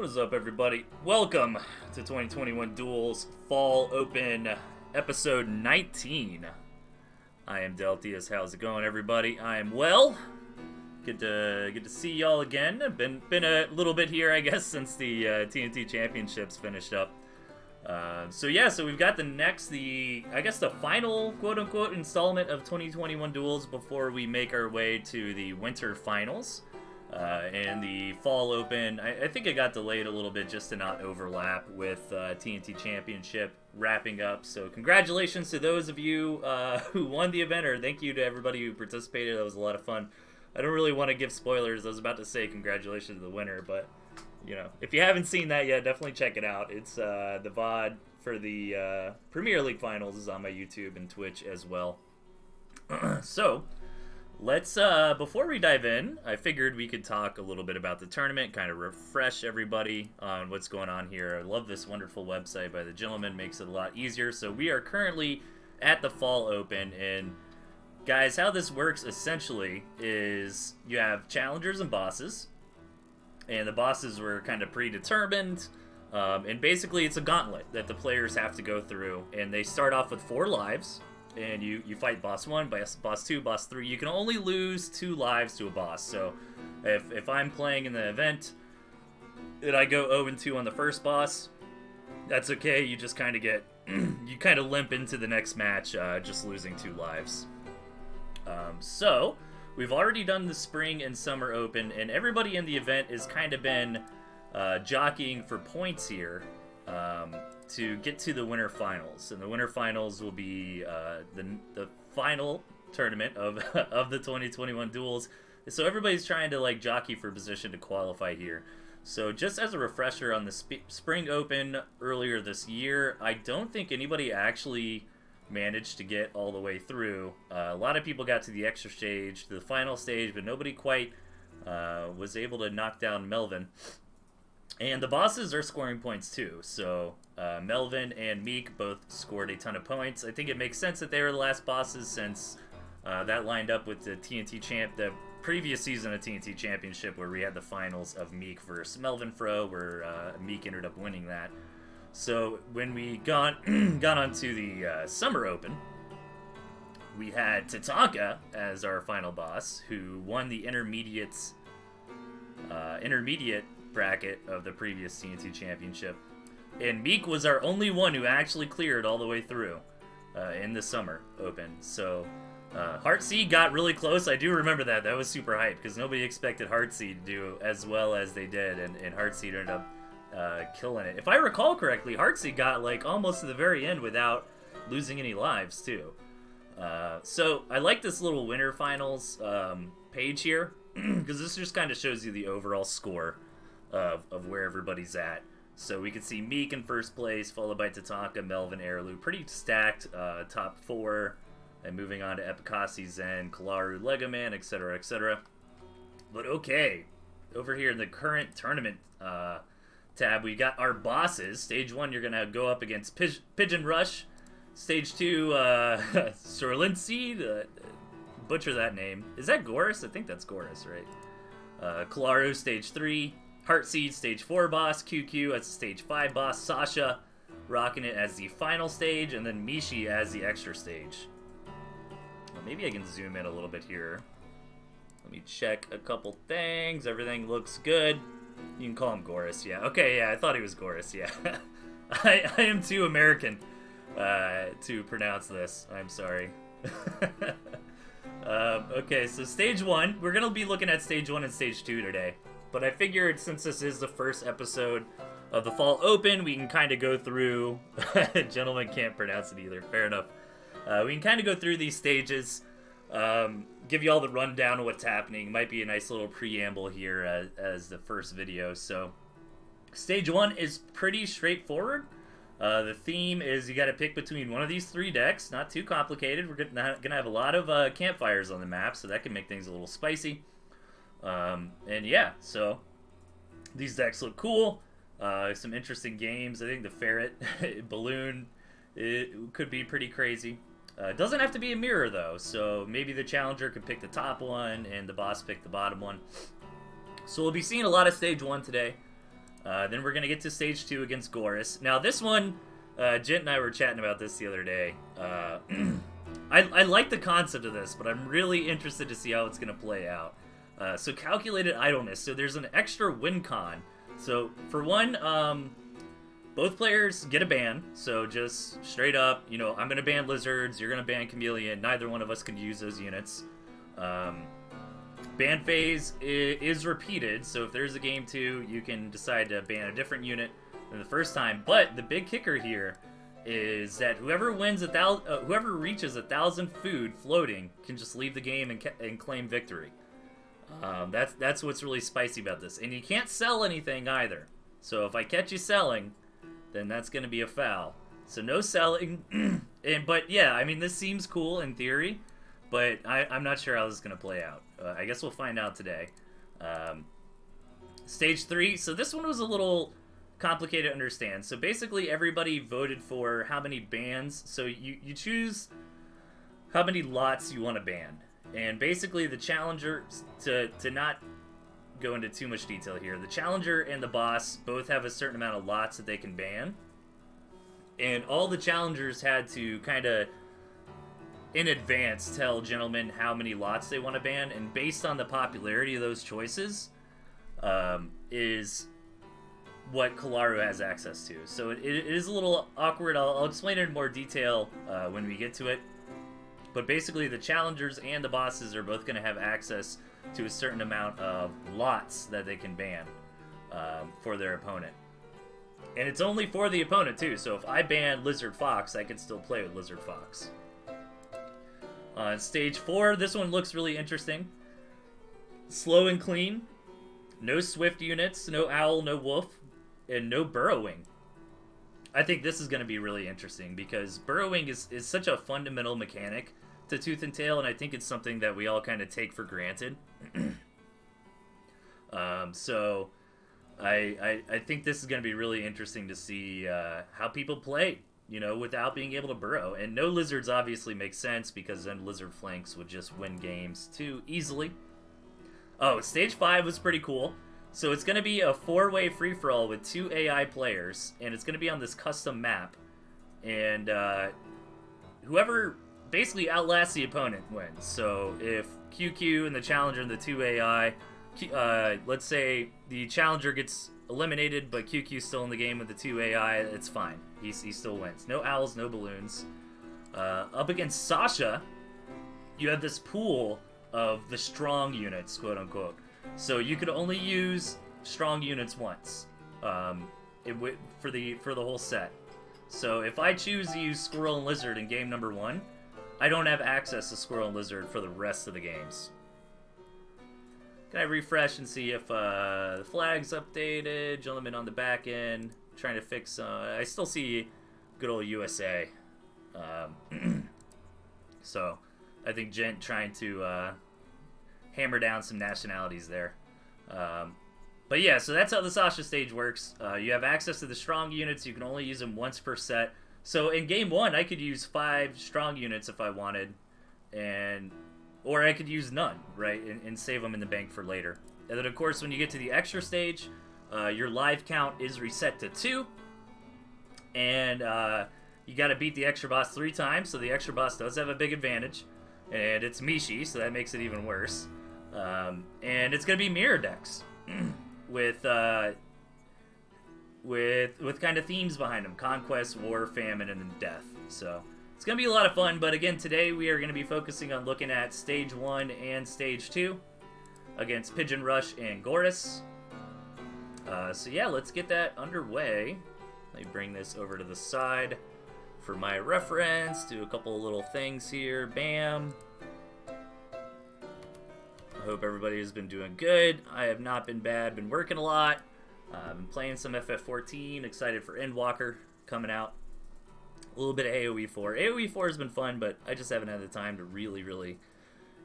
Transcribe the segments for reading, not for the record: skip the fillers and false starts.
What is up, everybody? Welcome to 2021 Duels Fall Open Episode 19. I am Deltius. How's it going, everybody? I am well. Good to see y'all again. Been a little bit here, I guess, since the TNT Championships finished up. So we've got the final quote-unquote installment of 2021 Duels before we make our way to the Winter Finals. And the Fall Open, I think it got delayed a little bit just to not overlap with TNT Championship wrapping up. So congratulations to those of you who won the event, or thank you to everybody who participated. That was a lot of fun. I don't really want to give spoilers. I was about to say congratulations to the winner, but you know, if you haven't seen that yet, definitely check it out. It's the VOD for the Premier League Finals is on my YouTube and Twitch as well. So let's, before we dive in, I figured we could talk a little bit about the tournament, kind of refresh everybody on what's going on here. I love this wonderful website by the gentleman, makes it a lot easier. So we are currently at the Fall Open, and guys, how this works essentially is you have challengers and bosses, and the bosses were kind of predetermined, and basically it's a gauntlet that the players have to go through, and they start off with 4 lives. And you fight boss 1, boss 2, boss 3. You can only lose 2 lives to a boss. So if I'm playing in the event and I go 0-2 on the first boss, that's okay. You just kind of get, you kind of limp into the next match just losing 2 lives. So we've already done the Spring and Summer Open, and everybody in the event has kind of been jockeying for points here. To get to the Winter Finals, and the Winter Finals will be the final tournament of of the 2021 Duels. So everybody's trying to like jockey for position to qualify here. So just as a refresher on the Spring Open earlier this year, I don't think anybody actually managed to get all the way through. A lot of people got to the extra stage, to the final stage, but nobody quite was able to knock down Melvin. And the bosses are scoring points too, so Melvin and Meek both scored a ton of points. I think it makes sense that they were the last bosses since that lined up with the the previous season of TNT Championship, where we had the finals of Meek versus Melvin Fro, where Meek ended up winning that. So when we got onto the Summer Open, we had Tatanka as our final boss, who won the intermediate bracket of the previous TNT Championship, and Meek was our only one who actually cleared all the way through in the Summer Open. So Heartseed got really close. I do remember that. That was super hype because nobody expected Heartseed to do as well as they did, and Heartseed ended up killing it. If I recall correctly, Heartseed got like almost to the very end without losing any lives too. So I like this little Winter Finals page here because this just kind of shows you the overall score of where everybody's at. So we can see Meek in first place, followed by Tatanka, Melvin, Airlu. Pretty stacked top 4. And moving on to Epikasi, Zen, Kalaru, Legoman, etc., etc. But okay, over here in the current tournament tab, we got our bosses. Stage 1, you're going to go up against Pigeon Rush. Stage 2, Sorlinseed. Butcher that name. Is that Goris? I think that's Goris, right? Kalaru, Stage 3. Heartseed, Stage 4 boss. QQ as the Stage 5 boss. Sasha rocking it as the final stage. And then Mishi as the extra stage. Well, maybe I can zoom in a little bit here. Let me check a couple things. Everything looks good. You can call him Goris, yeah. Okay, yeah, I thought he was Goris, yeah. I am too American to pronounce this. I'm sorry. Okay, so Stage 1. We're going to be looking at Stage 1 and Stage 2 today. But I figured since this is the first episode of the Fall Open, we can kind of go through... Gentleman can't pronounce it either. Fair enough. We can kind of go through these stages, give you all the rundown of what's happening. Might be a nice little preamble here as the first video. So, Stage 1 is pretty straightforward. The theme is you got to pick between one of these 3 decks. Not too complicated. We're gonna have a lot of campfires on the map, so that can make things a little spicy. And yeah, so these decks look cool. Some interesting games. I think the Ferret Balloon, it could be pretty crazy. It doesn't have to be a mirror though, so maybe the challenger could pick the top one and the boss pick the bottom one. So we'll be seeing a lot of Stage 1 today. Then we're going to get to stage 2 against Goris. Now, this one, Jent and I were chatting about this the other day. I like the concept of this, but I'm really interested to see how it's going to play out. So calculated idleness. So there's an extra win con. So for one, both players get a ban. So just straight up, you know, I'm going to ban lizards, you're going to ban chameleon. Neither one of us can use those units. Ban phase is repeated. So if there's a game 2, you can decide to ban a different unit than the first time. But the big kicker here is that whoever wins whoever reaches 1,000 food floating can just leave the game and claim victory. That's what's really spicy about this. And you can't sell anything either. So if I catch you selling, then that's going to be a foul. So no selling. But yeah, I mean, this seems cool in theory, but I'm not sure how this is going to play out. I guess we'll find out today. Stage 3. So this one was a little complicated to understand. So basically everybody voted for how many bans. So you choose how many lots you want to ban. And basically the challenger, to not go into too much detail here, the challenger and the boss both have a certain amount of lots that they can ban. And all the challengers had to kind of, in advance, tell gentlemen how many lots they want to ban. And based on the popularity of those choices, is what Kalaru has access to. So it is a little awkward. I'll explain it in more detail when we get to it. But basically, the challengers and the bosses are both going to have access to a certain amount of lots that they can ban for their opponent. And it's only for the opponent, too. So if I ban Lizard Fox, I can still play with Lizard Fox. On stage 4, this one looks really interesting. Slow and clean. No swift units, no owl, no wolf, and no burrowing. I think this is going to be really interesting because burrowing is such a fundamental mechanic to Tooth and Tail, and I think it's something that we all kind of take for granted. So I think this is going to be really interesting to see how people play, you know, without being able to burrow. And no lizards obviously makes sense because then lizard flanks would just win games too easily. Oh, stage 5 was pretty cool. So it's going to be a 4-way free-for-all with 2 AI players, and it's going to be on this custom map. And whoever basically outlasts the opponent wins. So if QQ and the challenger and the 2 AI, let's say the challenger gets eliminated, but QQ's still in the game with the 2 AI, it's fine. He still wins. No owls, no balloons. Up against Sasha, you have this pool of the strong units, quote-unquote. So you could only use strong units once for the whole set. So if I choose to use Squirrel and Lizard in game number 1, I don't have access to Squirrel and Lizard for the rest of the games. Can I refresh and see if the flag's updated? Gentleman on the back end trying to fix. I still see good old USA. So I think Gent trying to hammer down some nationalities there. But yeah, so that's how the Sasha stage works. You have access to the strong units. You can only use them once per set. So in game 1, I could use 5 strong units if I wanted, or I could use none, right, and save them in the bank for later. And then, of course, when you get to the extra stage, your life count is reset to 2, and you got to beat the extra boss 3 times, so the extra boss does have a big advantage, and it's Mishi, so that makes it even worse. And it's going to be mirror decks with kind of themes behind them: conquest, war, famine, and then death. So it's going to be a lot of fun, but again, today we are going to be focusing on looking at Stage 1 and Stage 2 against Pigeon Rush and Goris. So yeah, let's get that underway. Let me bring this over to the side for my reference, do a couple of little things here. Bam. I hope everybody has been doing good. I have not been bad, been working a lot. I've been playing some FF14, excited for Endwalker coming out. A little bit of AoE 4. AoE 4 has been fun, but I just haven't had the time to really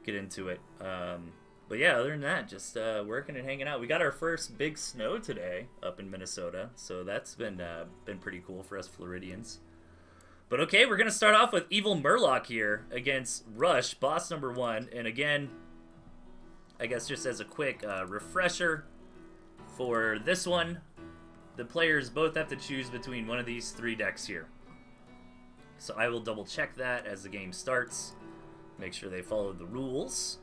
get into it. But yeah, other than that, just working and hanging out. We got our first big snow today up in Minnesota, so that's been pretty cool for us Floridians. But okay, we're going to start off with Evil Murloc here against Rush, boss number 1. And again, I guess just as a quick refresher for this one, the players both have to choose between one of these 3 decks here. So I will double check that as the game starts. Make sure they follow the rules.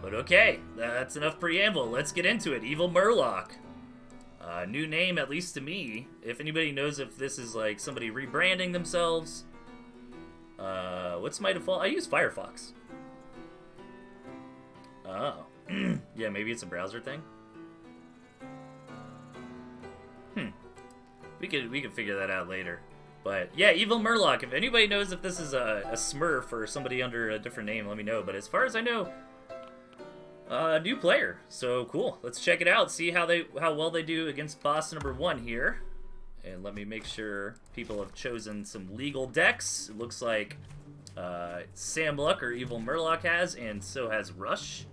But okay, that's enough preamble. Let's get into it. Evil Murloc. New name, at least to me. If anybody knows if this is like somebody rebranding themselves. What's my default? I use Firefox. Oh. Yeah, maybe it's a browser thing. We could figure that out later. But yeah, Evil Murloc. If anybody knows if this is a Smurf or somebody under a different name, let me know. But as far as I know, new player. So cool. Let's check it out. See how well they do against boss number 1 here. And let me make sure people have chosen some legal decks. It looks like Sam Luck or Evil Murloc has, and so has Rush.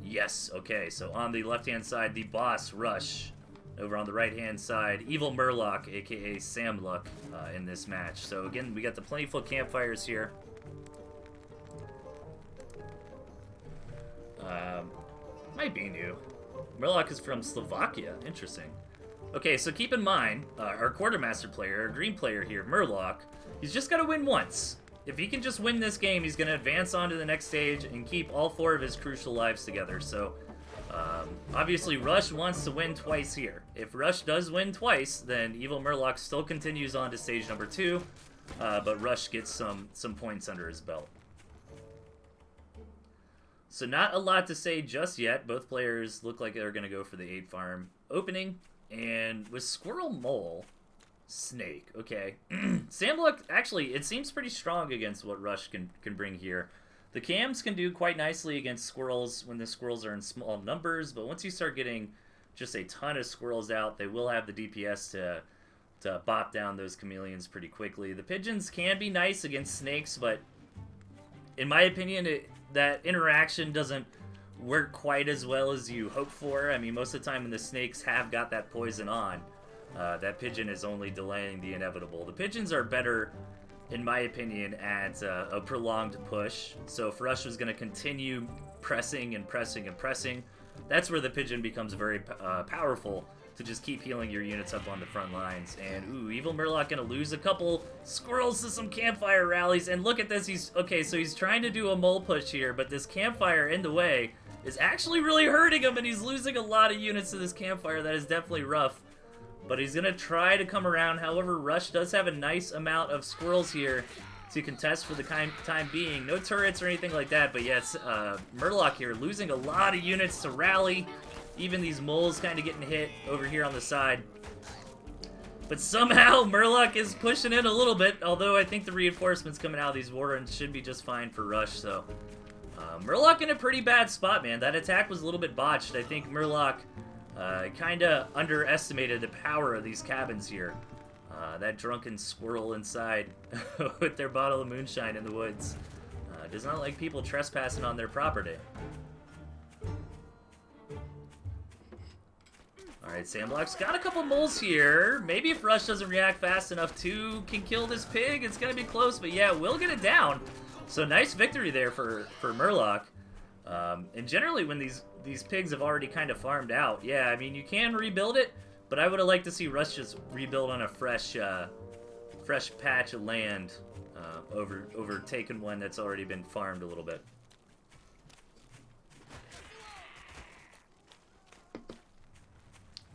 Yes. Okay. So on the left-hand side, the boss Rush. Over on the right-hand side, Evil Murloc, aka Sam Luck, in this match. So again, we got the plentiful campfires here. Might be new. Murloc is from Slovakia. Interesting. Okay, so keep in mind, our quartermaster player, our green player here, Murloc, he's just got to win once. If he can just win this game, he's going to advance on to the next stage and keep all 4 of his crucial lives together. So obviously, Rush wants to win twice here. If Rush does win twice, then Evil Murloc still continues on to stage number 2, but Rush gets some points under his belt. So not a lot to say just yet. Both players look like they're going to go for the 8 farm opening. And with Squirrel, Mole, Snake. Okay. Sam Luck, actually, it seems pretty strong against what Rush can bring here. The cams can do quite nicely against squirrels when the squirrels are in small numbers, but once you start getting just a ton of squirrels out, they will have the DPS to bop down those chameleons pretty quickly. The pigeons can be nice against snakes, but in my opinion, that interaction doesn't work quite as well as you hope for. I mean, most of the time when the snakes have got that poison on, that pigeon is only delaying the inevitable. The pigeons are better, in my opinion, at a prolonged push. So if Rush was going to continue pressing and pressing and pressing, that's where the pigeon becomes very powerful to just keep healing your units up on the front lines. And ooh, Evil Murloc going to lose a couple squirrels to some campfire rallies. And look at this, so he's trying to do a mole push here, but this campfire in the way is actually really hurting him, and he's losing a lot of units to this campfire. That is definitely rough. But he's going to try to come around. However, Rush does have a nice amount of squirrels here to contest for the time being. No turrets or anything like that, but yes, Murloc here losing a lot of units to rally. Even these moles kind of getting hit over here on the side. But somehow Murloc is pushing in a little bit, although I think the reinforcements coming out of these warrens should be just fine for Rush. So Murloc in a pretty bad spot, man. That attack was a little bit botched. I think Murloc kind of underestimated the power of these cabins here. That drunken squirrel inside with their bottle of moonshine in the woods does not like people trespassing on their property. Alright, Sandblock's got a couple moles here. Maybe if Rush doesn't react fast enough, 2 can kill this pig. It's going to be close, but yeah, we'll get it down. So nice victory there for Murloc. And generally when these pigs have already kind of farmed out, yeah, I mean, you can rebuild it, but I would have liked to see Rush just rebuild on a fresh patch of land over taking one that's already been farmed a little bit.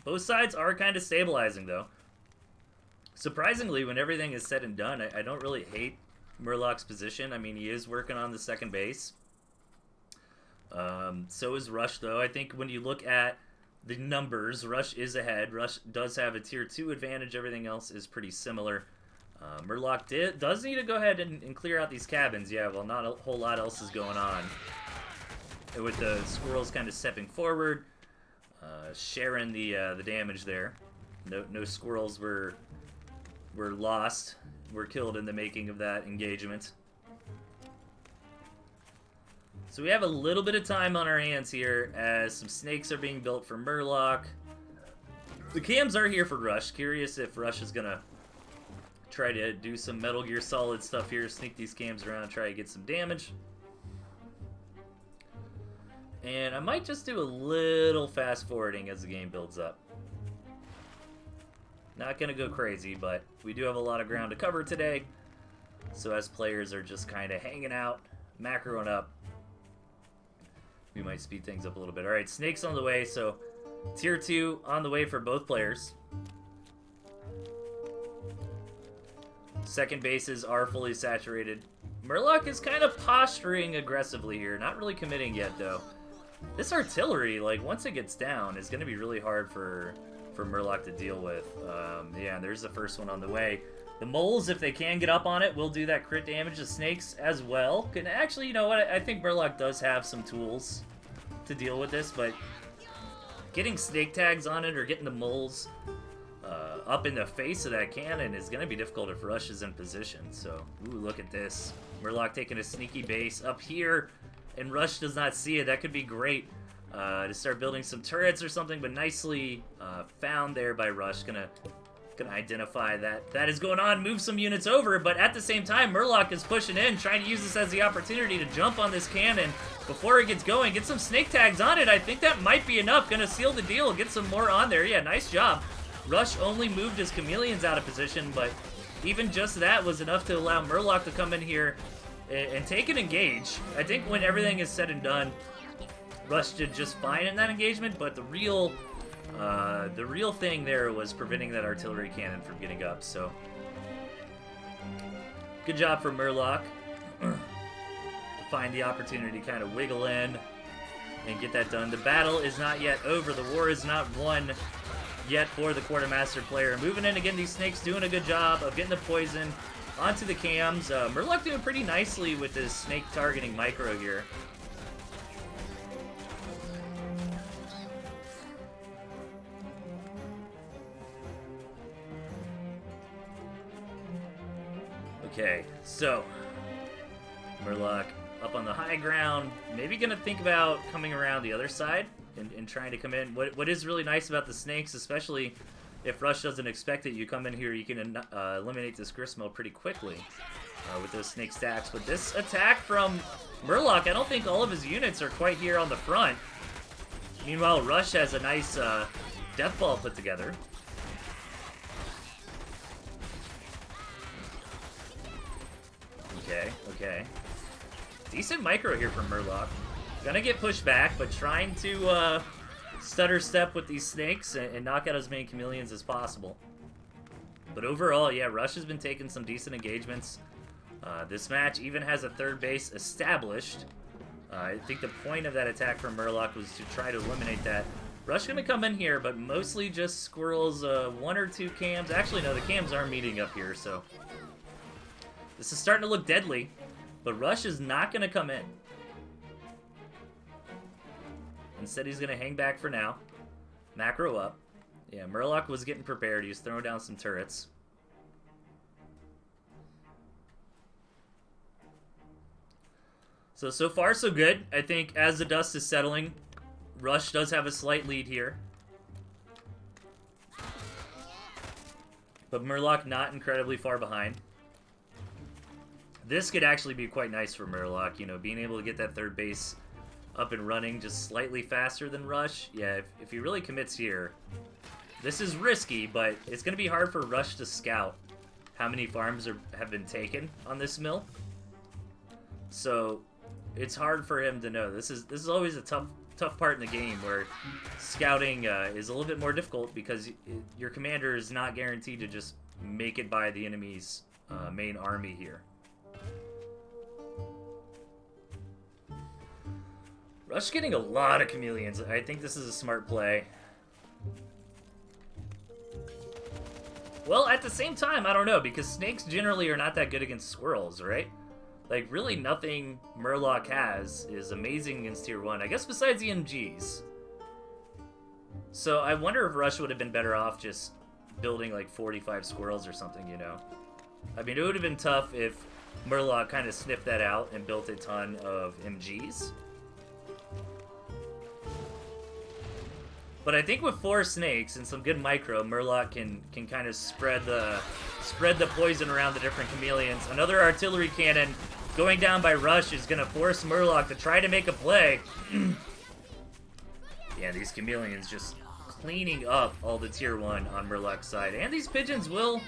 Both sides are kind of stabilizing, though. Surprisingly, when everything is said and done, I don't really hate Murloc's position. I mean, he is working on the second base. So is Rush, though. I think when you look at the numbers, Rush is ahead. Rush does have a tier 2 advantage. Everything else is pretty similar. Murloc does need to go ahead and clear out these cabins. Yeah, well, not a whole lot else is going on. And with the squirrels kind of stepping forward, sharing the damage there. No squirrels were lost, were killed in the making of that engagement. So we have a little bit of time on our hands here as some snakes are being built for Murloc. The cams are here for Rush. Curious if Rush is gonna try to do some Metal Gear Solid stuff here, sneak these cams around, try to get some damage. And I might just do a little fast forwarding as the game builds up. Not gonna go crazy, but we do have a lot of ground to cover today. So as players are just kind of hanging out, macroing up, we might speed things up a little bit. Alright, snakes on the way, so tier 2 on the way for both players. Second bases are fully saturated. Murloc is kind of posturing aggressively here. Not really committing yet, though. This artillery, like, once it gets down, is going to be really hard for Murloc to deal with. Yeah, there's the first one on the way. The moles, if they can get up on it, will do that crit damage. The snakes as well. Can actually, you know what? I think Murloc does have some tools to deal with this, but getting snake tags on it or getting the moles up in the face of that cannon is going to be difficult if Rush is in position. So, ooh, look at this. Murloc taking a sneaky base up here, and Rush does not see it. That could be great to start building some turrets or something, but nicely found there by Rush. Gonna identify that is going on, move some units over, but at the same time, Murloc is pushing in, trying to use this as the opportunity to jump on this cannon before it gets going. Get some snake tags on it. I think that might be enough. Gonna seal the deal, get some more on there. Yeah, nice job. Rush only moved his chameleons out of position, but even just that was enough to allow Murloc to come in here and take an engage. I think when everything is said and done, Rush did just fine in that engagement, but the real thing there was preventing that artillery cannon from getting up. So good job for Murloc to find the opportunity to kind of wiggle in and get that done. The battle is not yet over. The war is not won yet for the Quartermaster player. Moving in again, these snakes doing a good job of getting the poison onto the cams. Murloc doing pretty nicely with this snake targeting micro here. Okay, so Murloc up on the high ground, maybe gonna think about coming around the other side and trying to come in. What is really nice about the snakes, especially if Rush doesn't expect it, you come in here, you can eliminate this Gristmill pretty quickly with those snake stacks. But this attack from Murloc, I don't think all of his units are quite here on the front. Meanwhile, Rush has a nice death ball put together. Okay. Decent micro here from Murloc. Gonna get pushed back, but trying to stutter step with these snakes and knock out as many chameleons as possible. But overall, yeah, Rush has been taking some decent engagements. This match even has a third base established. I think the point of that attack from Murloc was to try to eliminate that. Rush gonna come in here, but mostly just squirrels 1 or 2 cams. Actually, no, the cams are meeting up here, so this is starting to look deadly. But Rush is not gonna come in. Instead, he's gonna hang back for now. Macro up. Yeah, Murloc was getting prepared. He was throwing down some turrets. So far, so good. I think as the dust is settling, Rush does have a slight lead here. But Murloc not incredibly far behind. This could actually be quite nice for Murloc, you know, being able to get that third base up and running just slightly faster than Rush. Yeah, if he really commits here, this is risky, but it's going to be hard for Rush to scout how many farms have been taken on this mill. So it's hard for him to know. This is always a tough part in the game where scouting is a little bit more difficult because your commander is not guaranteed to just make it by the enemy's main army here. Rush getting a lot of chameleons. I think this is a smart play. Well, at the same time, I don't know, because snakes generally are not that good against squirrels, right? Like, really nothing Murloc has is amazing against tier 1. I guess besides the MGs. So I wonder if Rush would have been better off just building like 45 squirrels or something, you know? I mean, it would have been tough if Murloc kind of sniffed that out and built a ton of MGs. But I think with 4 snakes and some good micro, Murloc can kind of spread the poison around the different chameleons. Another artillery cannon going down by Rush is going to force Murloc to try to make a play. Yeah, these chameleons just cleaning up all the tier 1 on Murloc's side. And these pigeons will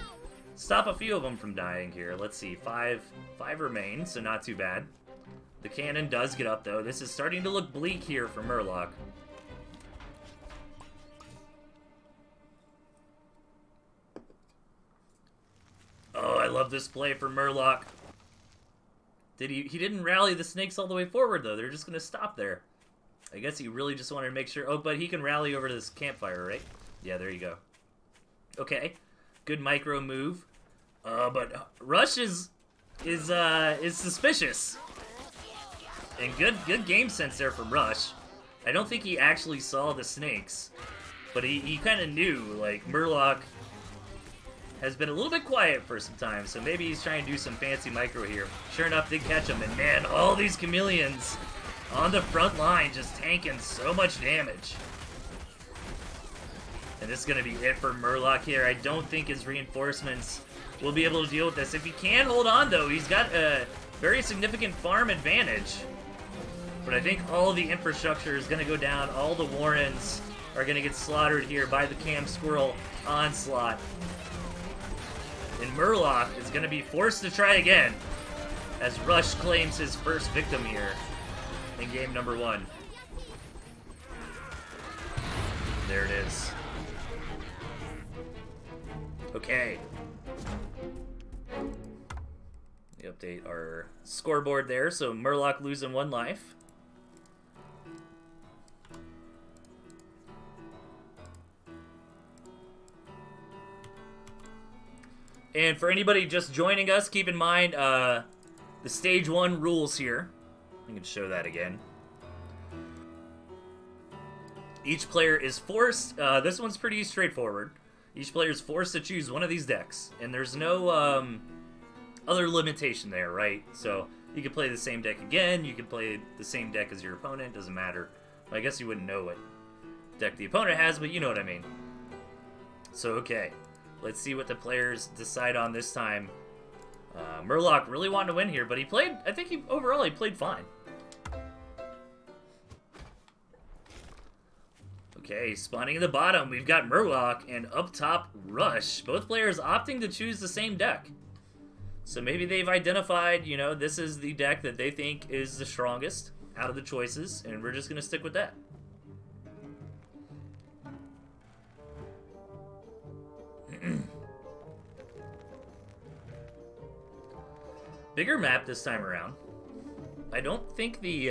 stop a few of them from dying here. Let's see, five remain, so not too bad. The cannon does get up, though. This is starting to look bleak here for Murloc. Oh, I love this play for Murloc. He didn't rally the snakes all the way forward, though. They're just going to stop there. I guess he really just wanted to make sure... Oh, but he can rally over to this campfire, right? Yeah, there you go. Okay. Good micro move. But Rush is suspicious. And good game sense there from Rush. I don't think he actually saw the snakes. But he kind of knew, like, Murloc has been a little bit quiet for some time, so maybe he's trying to do some fancy micro here. Sure enough, did catch him, and man, all these chameleons on the front line just tanking so much damage. And this is going to be it for Murloc here. I don't think his reinforcements will be able to deal with this. If he can hold on, though, he's got a very significant farm advantage. But I think all the infrastructure is going to go down. All the Warrens are going to get slaughtered here by the Cam Squirrel onslaught. And Murloc is going to be forced to try again as Rush claims his first victim here in game number 1. There it is. Okay. We update our scoreboard there, so Murloc losing 1 life. And for anybody just joining us, keep in mind the Stage 1 rules here. I can show that again. Each player is forced, this one's pretty straightforward. Each player is forced to choose one of these decks. And there's no other limitation there, right? So you can play the same deck again, you can play the same deck as your opponent, doesn't matter. I guess you wouldn't know what deck the opponent has, but you know what I mean. So, okay. Let's see what the players decide on this time. Murloc really wanted to win here, but he played, I think overall he played fine. Okay, spawning in the bottom, we've got Murloc, and up top, Rush. Both players opting to choose the same deck. So maybe they've identified, you know, this is the deck that they think is the strongest out of the choices, and we're just going to stick with that. Bigger map this time around. I don't think the,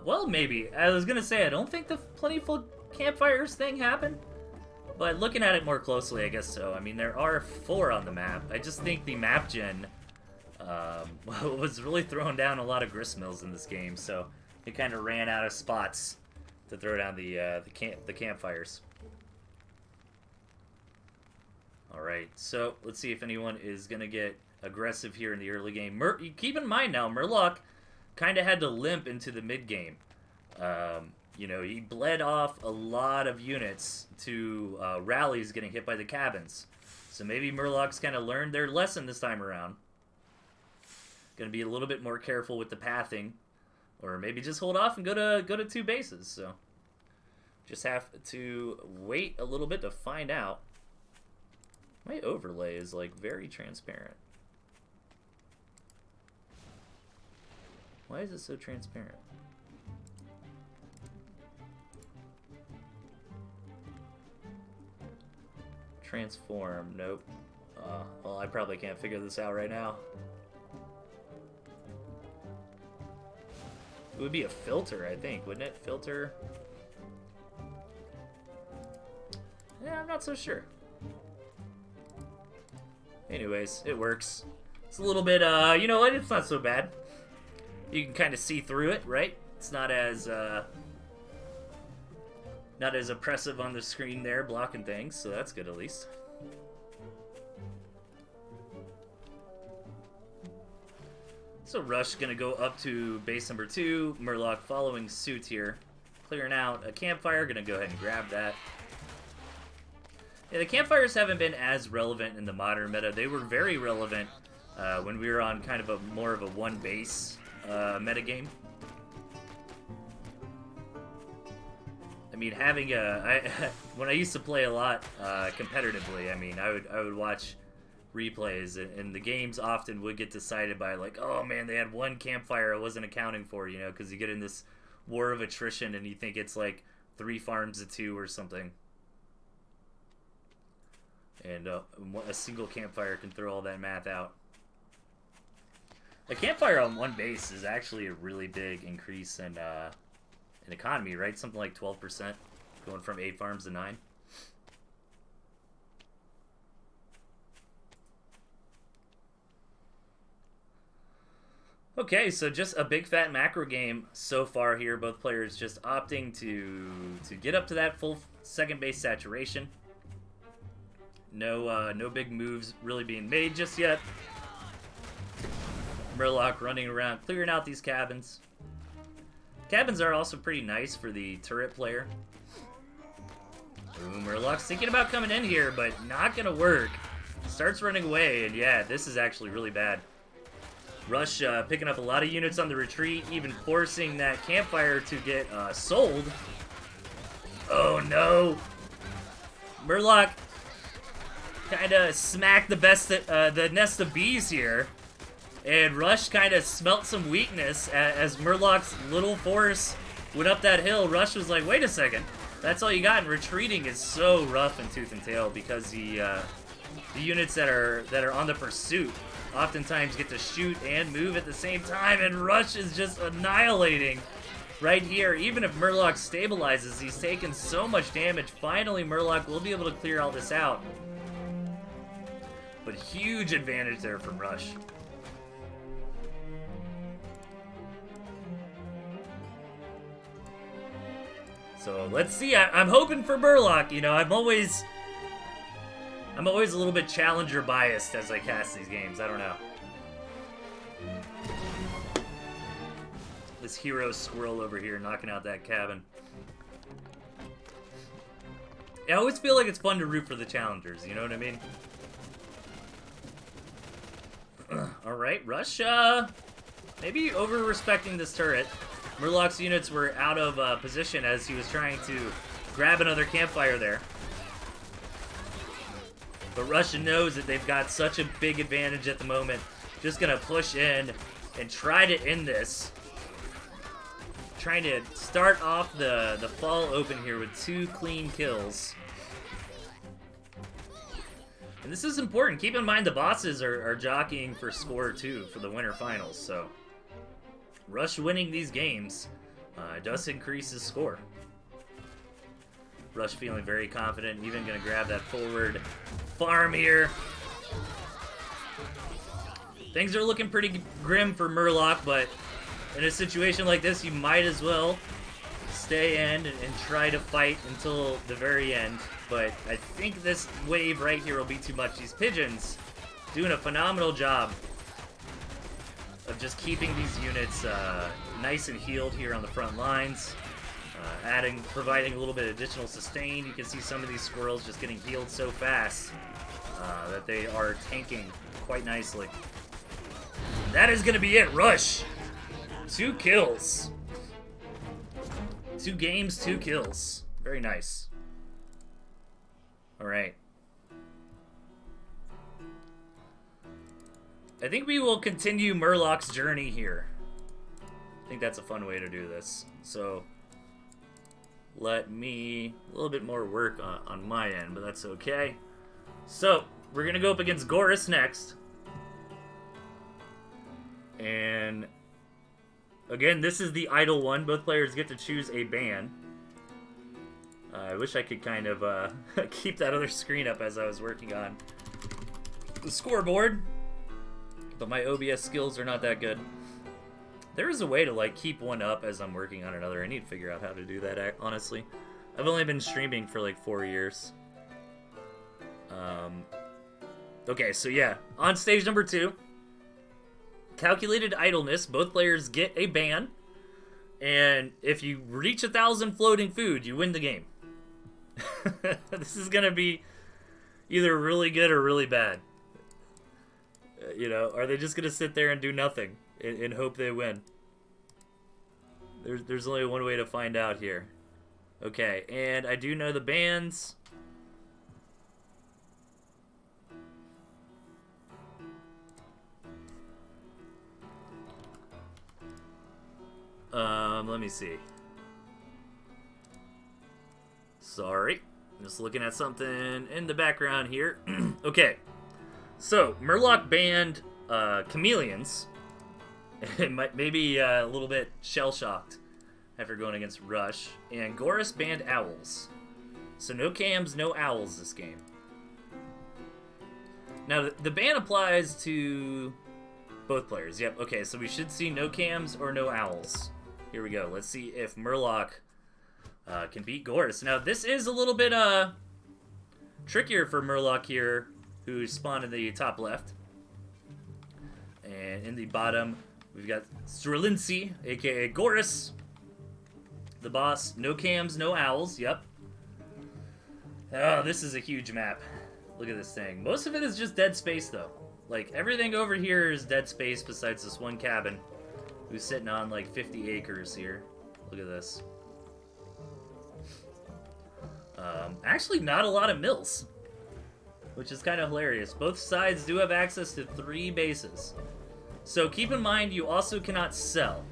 well, maybe. I was gonna say, I don't think the Plentiful Campfires thing happened, but looking at it more closely, I guess so. I mean, there are 4 on the map. I just think the map gen, was really throwing down a lot of gristmills in this game, so it kind of ran out of spots to throw down the campfires. Alright, so let's see if anyone is going to get aggressive here in the early game. Keep in mind now, Murloc kind of had to limp into the mid-game. You know, he bled off a lot of units to rallies getting hit by the cabins. So maybe Murloc's kind of learned their lesson this time around. Going to be a little bit more careful with the pathing. Or maybe just hold off and go to 2 bases. So just have to wait a little bit to find out. My overlay is like very transparent. Why is it so transparent? Transform, nope. Well, I probably can't figure this out right now. It would be a filter, I think, wouldn't it? Filter. Yeah, I'm not so sure. Anyways, it works. It's a little bit, you know what? It's not so bad. You can kind of see through it, right? It's not as oppressive on the screen there, blocking things, so that's good at least. So Rush gonna go up to base number 2. Murloc following suit here. Clearing out a campfire, gonna go ahead and grab that. Yeah, the campfires haven't been as relevant in the modern meta. They were very relevant when we were on kind of more of a one base meta game. I mean, having when I used to play a lot competitively, I mean, I would watch replays, and the games often would get decided by like, oh man, they had one campfire I wasn't accounting for, you know, because you get in this war of attrition and you think it's like 3 farms to 2 or something, and a single campfire can throw all that math out. A campfire on one base is actually a really big increase in economy, right? Something like 12%, going from 8 farms to 9. Okay, so just a big fat macro game so far here. Both players just opting to get up to that full second base saturation. No big moves really being made just yet. Murloc running around, clearing out these cabins. Cabins are also pretty nice for the turret player. Ooh, Murloc's thinking about coming in here, but not gonna work. Starts running away, and yeah, this is actually really bad. Rush picking up a lot of units on the retreat, even forcing that campfire to get sold. Oh no! Murloc kind of smacked the nest of bees here. And Rush kind of smelt some weakness as Murloc's little force went up that hill. Rush was like, wait a second, that's all you got? And retreating is so rough in Tooth and Tail because the units that are on the pursuit oftentimes get to shoot and move at the same time, and Rush is just annihilating right here. Even if Murloc stabilizes, he's taken so much damage. Finally, Murloc will be able to clear all this out. But huge advantage there from Rush. So let's see. I'm hoping for Murloc. You know, I'm always a little bit challenger biased as I cast these games. I don't know. This hero squirrel over here knocking out that cabin. I always feel like it's fun to root for the challengers. You know what I mean? All right, Rush. Maybe over-respecting this turret. Murloc's units were out of position as he was trying to grab another campfire there. But Rush knows that they've got such a big advantage at the moment. Just gonna push in and try to end this. Trying to start off the fall open here with 2 clean kills. And this is important. Keep in mind the bosses are jockeying for score too for the winter finals. So Rush winning these games does increase his score. Rush feeling very confident, even going to grab that forward farm here. Things are looking pretty grim for Murloc, but in a situation like this, you might as well stay in and try to fight until the very end. But I think this wave right here will be too much. These pigeons doing a phenomenal job of just keeping these units nice and healed here on the front lines. Providing a little bit of additional sustain. You can see some of these squirrels just getting healed so fast that they are tanking quite nicely. That is going to be it. Rush. 2 kills. 2 games, 2 kills. Very nice. All right. I think we will continue Murloc's journey here. I think that's a fun way to do this. So let me a little bit more work on my end, but that's okay. So we're gonna go up against Gorus next, and again, this is the idle one. Both players get to choose a ban. I wish I could kind of keep that other screen up as I was working on the scoreboard, but my OBS skills are not that good. There is a way to like keep one up as I'm working on another. I need to figure out how to do that, honestly. I've only been streaming for like 4 years. Okay, so yeah, on stage number 2, calculated idleness. Both players get a ban, and if you reach 1,000 floating food, you win the game. This is gonna be either really good or really bad. You know, are they just gonna sit there and do nothing and hope they win? There's only one way to find out here. Okay, and I do know the bands. Let me see. Sorry. Just looking at something in the background here. Okay. So, Murloc banned Chameleons. Maybe a little bit shell-shocked after going against Rush. And Goris banned Owls. So no cams, no owls this game. Now, the ban applies to both players. Yep, okay, so we should see no cams or no owls. Here we go. Let's see if Murloc can beat Goris. Now, this is a little bit trickier for Murloc here, who spawned in the top left. And in the bottom, we've got Strilinci, aka Goris, the boss. No cams, no owls. Yep. Oh, this is a huge map. Look at this thing. Most of it is just dead space, though. Like, everything over here is dead space besides this one cabin, who's sitting on, like, 50 acres here. Look at this. Actually, not a lot of mills, which is kind of hilarious. Both sides do have access to 3 bases. So keep in mind, you also cannot sell.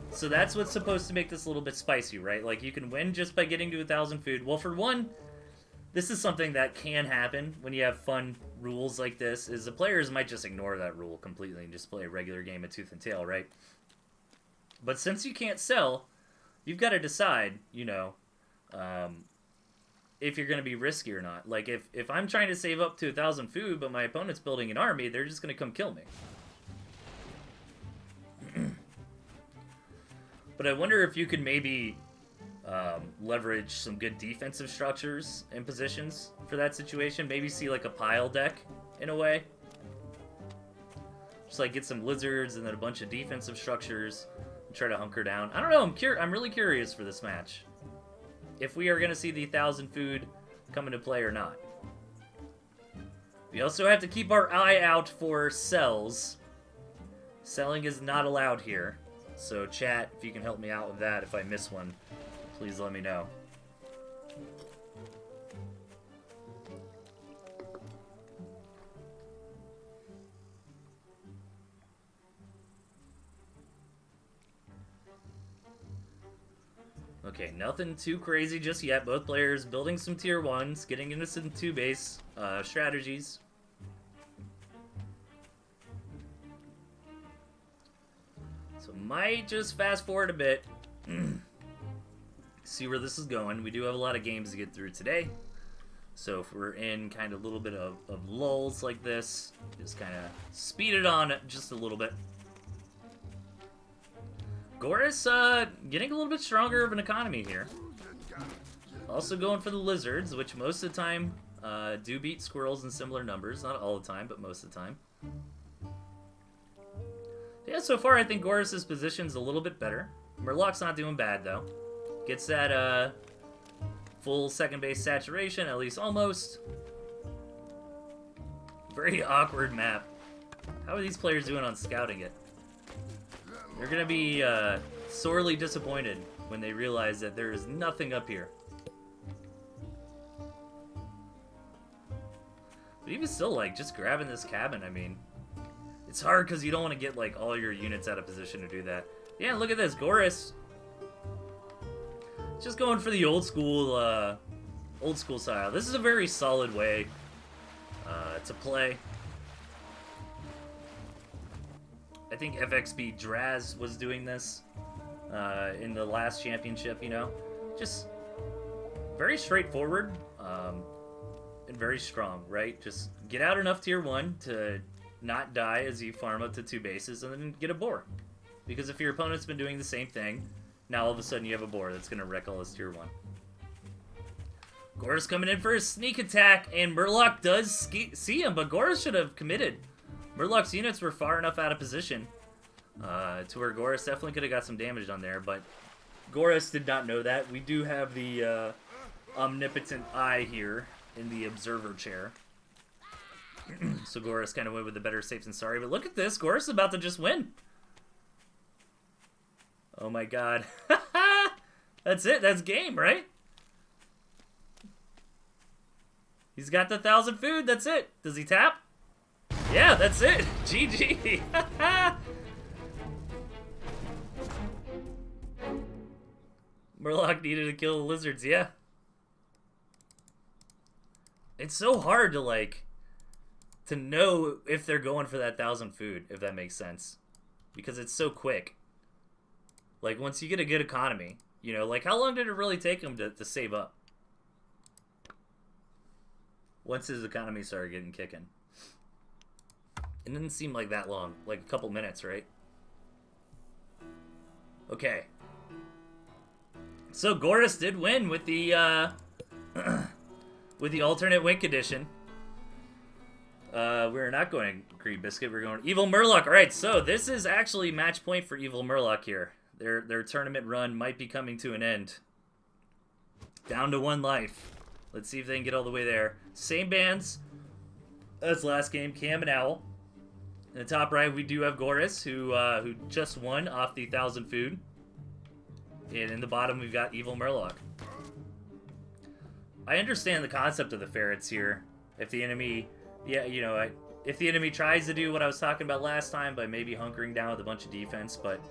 So that's what's supposed to make this a little bit spicy, right? Like, you can win just by getting to 1,000 food. Well, for one, this is something that can happen when you have fun rules like this, is the players might just ignore that rule completely and just play a regular game of Tooth and Tail, right? But since you can't sell, you've got to decide, you know, if you're going to be risky or not. Like, if I'm trying to save up to 1,000 food, but my opponent's building an army, they're just going to come kill me. But I wonder if you could maybe leverage some good defensive structures and positions for that situation. Maybe see like a pile deck in a way. Just like get some lizards and then a bunch of defensive structures and try to hunker down. I don't know. I'm really curious for this match. If we are going to see the 1,000 food come into play or not. We also have to keep our eye out for sells. Selling is not allowed here. So chat, if you can help me out with that, if I miss one, please let me know. Okay, nothing too crazy just yet. Both players building some tier 1s, getting into some 2-base strategies. So might just fast forward a bit. See where this is going. We do have a lot of games to get through today. So if we're in kind of a little bit of lulls like this, just kind of speed it on just a little bit. Goris getting a little bit stronger of an economy here. Also going for the lizards, which most of the time do beat squirrels in similar numbers. Not all the time, but most of the time. Yeah, so far I think Goris' position's a little bit better. Murloc's not doing bad, though. Gets that full second base saturation, at least almost. Very awkward map. How are these players doing on scouting it? They're going to be sorely disappointed when they realize that there is nothing up here. But even still, like, just grabbing this cabin, I mean, it's hard because you don't want to get, like, all your units out of position to do that. Yeah, look at this. Goris just going for the old school style. This is a very solid way to play. I think FXB Draz was doing this in the last championship, you know. Just very straightforward and very strong, right? Just get out enough tier 1 to not die as you farm up to 2 bases and then get a boar. Because if your opponent's been doing the same thing, now all of a sudden you have a boar that's going to wreck all his tier 1. Goris coming in for a sneak attack, and Murloc does see him, but Goris should have committed. Murloc's units were far enough out of position to where Goris definitely could have got some damage on there, but Goris did not know that. We do have the omnipotent eye here in the observer chair. So Goris kind of went with the better safe than sorry, but look at this. Goris is about to just win. Oh my god. That's it. That's game, right? He's got the 1,000 food. That's it. Does he tap? Yeah, that's it. GG. Murloc needed to kill the lizards. Yeah. It's so hard to, like, to know if they're going for that 1,000 food, if that makes sense. Because it's so quick. Like, once you get a good economy, you know, like, how long did it really take him to save up? Once his economy started getting kicking. It didn't seem like that long. Like, a couple minutes, right? Okay. So, Gorus did win with the, with the alternate win condition. We're not going Green Biscuit, we're going Evil Murloc. Alright, so this is actually match point for Evil Murloc here. Their tournament run might be coming to an end. Down to 1 life. Let's see if they can get all the way there. Same bands as last game, Cam and Owl. In the top right, we do have Gorus, who just won off the 1,000 food. And in the bottom, we've got Evil Murloc. I understand the concept of the ferrets here. If the enemy... Yeah, you know, if the enemy tries to do what I was talking about last time by maybe hunkering down with a bunch of defense, but...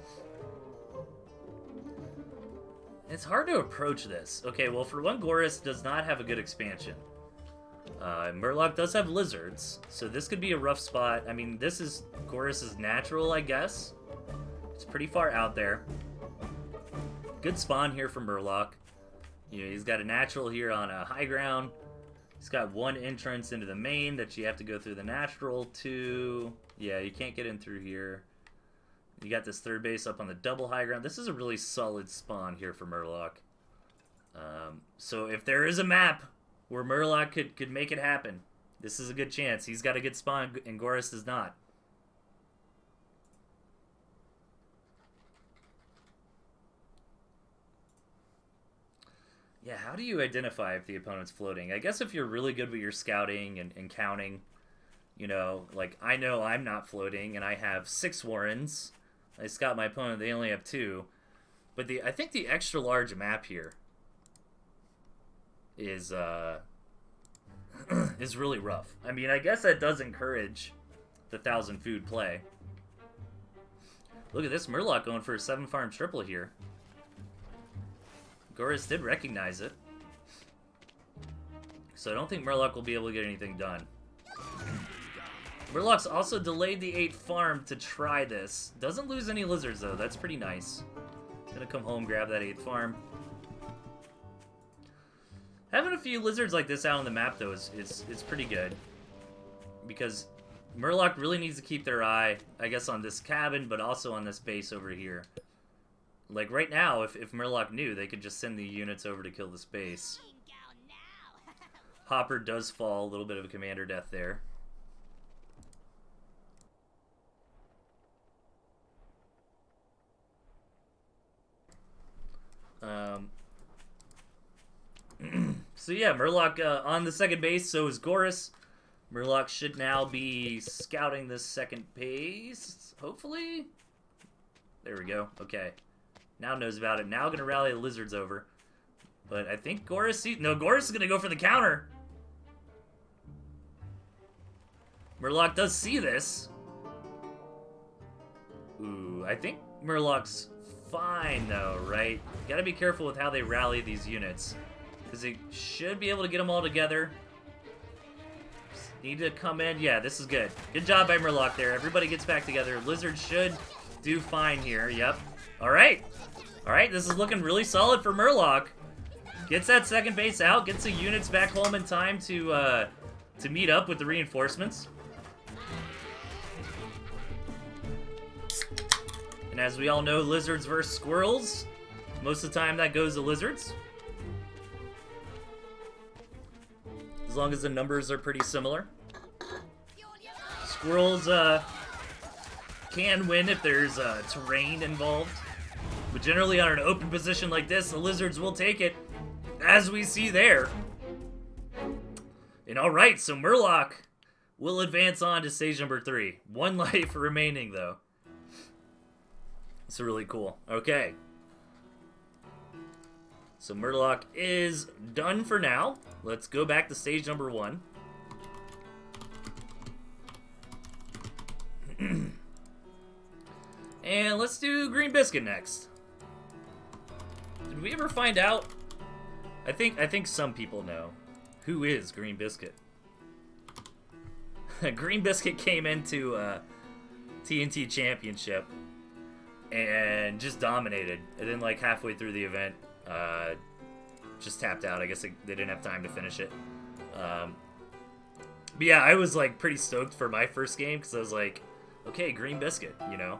It's hard to approach this. Okay, well, for one, Gorus does not have a good expansion. Murloc does have lizards, so this could be a rough spot. I mean, this is Gorus's natural, I guess. It's pretty far out there. Good spawn here for Murloc. You know, he's got a natural here on a high ground. He's got 1 entrance into the main that you have to go through the natural to... Yeah, you can't get in through here. You got this third base up on the double high ground. This is a really solid spawn here for Murloc. So if there is a map where Murloc could make it happen, this is a good chance. He's got a good spawn, and Gorus does not. Yeah, how do you identify if the opponent's floating? I guess if you're really good with your scouting and counting, you know, like, I know I'm not floating, and I have 6 Warrens. I scout my opponent, they only have 2. But I think the extra large map here is is really rough. I mean, I guess that does encourage the 1,000 food play. Look at this Murloc going for a 7-farm triple here. Gorus did recognize it. So I don't think Murloc will be able to get anything done. Murloc's also delayed the 8th farm to try this. Doesn't lose any lizards, though. That's pretty nice. Gonna come home, grab that 8th farm. Having a few lizards like this out on the map, though, is pretty good. Because Murloc really needs to keep their eye, I guess, on this cabin, but also on this base over here. Like, right now, if Murloc knew, they could just send the units over to kill this base. Hopper does fall, a little bit of a commander death there. So yeah, Murloc on the second base, so is Gorus. Murloc should now be scouting this second base, hopefully? There we go, okay. Now knows about it. Now gonna rally the lizards over. But I think Gorus... No, Gorus is gonna go for the counter. Murloc does see this. Ooh, I think Murloc's fine, though, right? Gotta be careful with how they rally these units. Because they should be able to get them all together. Just need to come in. Yeah, this is good. Good job by Murloc there. Everybody gets back together. Lizard should do fine here. Yep. Alright. Alright, this is looking really solid for Murloc. Gets that second base out. Gets the units back home in time to meet up with the reinforcements. And as we all know, lizards versus squirrels. Most of the time that goes to lizards. As long as the numbers are pretty similar. Squirrels can win if there's terrain involved. But generally on an open position like this, the lizards will take it, as we see there. And alright, so Murloc will advance on to stage number 3. 1 life remaining, though. It's really cool. Okay. So Murloc is done for now. Let's go back to stage number 1. And let's do Green Biscuit next. Did we ever find out? I think some people know. Who is Green Biscuit? Green Biscuit came into TNT Championship and just dominated. And then like halfway through the event, just tapped out. I guess they didn't have time to finish it. But yeah, I was like pretty stoked for my first game because I was like, okay, Green Biscuit, you know.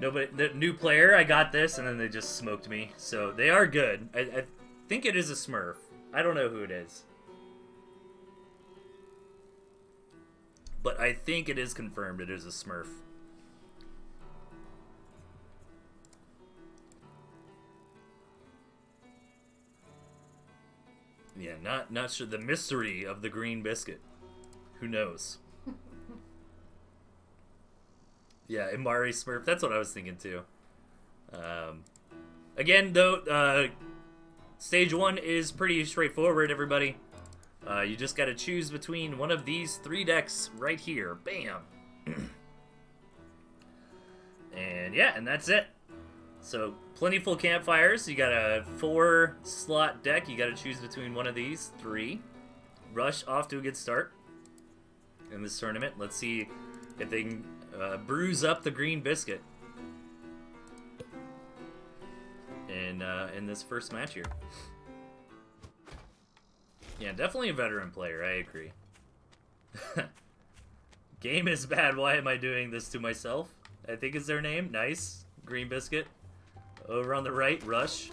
Nobody, the new player, I got this, and then they just smoked me. So they are good. I think it is a Smurf. I don't know who it is, but I think it is confirmed. It is a Smurf. Yeah, not sure. The mystery of the Green Biscuit. Who knows? Yeah, Imari Smurf. That's what I was thinking too. Again, though, stage 1 is pretty straightforward, everybody. You just gotta choose between one of these 3 decks right here. Bam! And yeah, and that's it. So, plentiful campfires. You got a 4-slot deck. You gotta choose between one of these 3. Rush off to a good start in this tournament. Let's see if they can bruise up the Green Biscuit in this first match here. Yeah, definitely a veteran player. I agree. Game is bad. Why am I doing this to myself? I think is their name. Nice. Green Biscuit. Over on the right, Rush.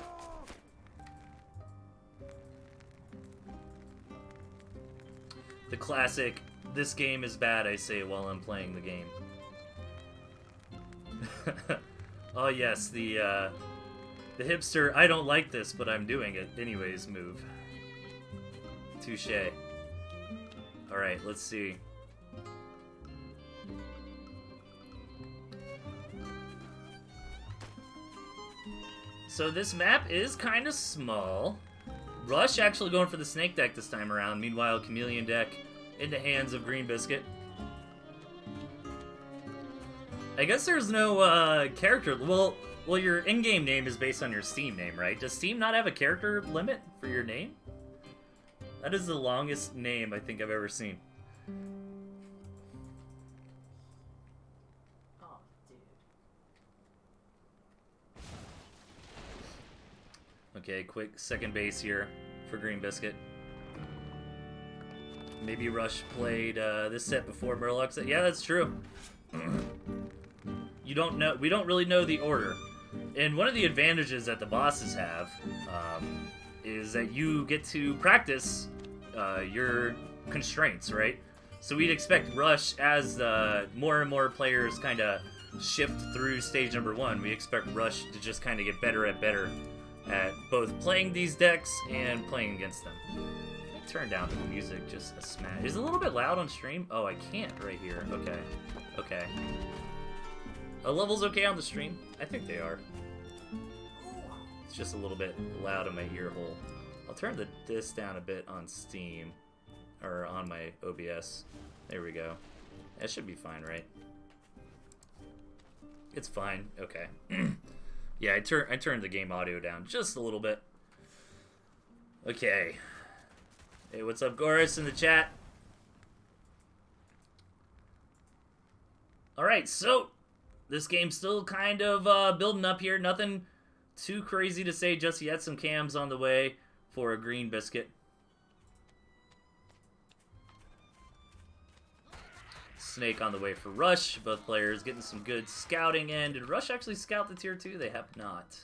The classic, this game is bad, I say while I'm playing the game. Oh yes, the hipster, I don't like this, but I'm doing it anyways move. Touché. Alright, let's see. So this map is kind of small. Rush actually going for the snake deck this time around. Meanwhile, chameleon deck in the hands of Green Biscuit. I guess there's no character. Well, your in-game name is based on your Steam name, right? Does Steam not have a character limit for your name? That is the longest name I think I've ever seen. Oh, dude. Okay, quick second base here for Green Biscuit. Maybe Rush played this set before Murloc set. Yeah, that's true. You don't know. We don't really know the order. And one of the advantages that the bosses have is that you get to practice your constraints, right? So we'd expect Rush, as more and more players kind of shift through stage number 1, we expect Rush to just kind of get better at both playing these decks and playing against them. Let me turn down the music just a smash. Is it a little bit loud on stream? Oh, I can't right here. Okay. Okay. Are levels okay on the stream? I think they are. It's just a little bit loud in my ear hole. I'll turn this down a bit on Steam. Or on my OBS. There we go. That should be fine, right? It's fine. Okay. Yeah, I turned the game audio down just a little bit. Okay. Hey, what's up, Goris, in the chat? Alright, so this game's still kind of building up here. Nothing too crazy to say just yet. Some cams on the way for a Green Biscuit. Snake on the way for Rush. Both players getting some good scouting in. Did Rush actually scout the tier 2? They have not.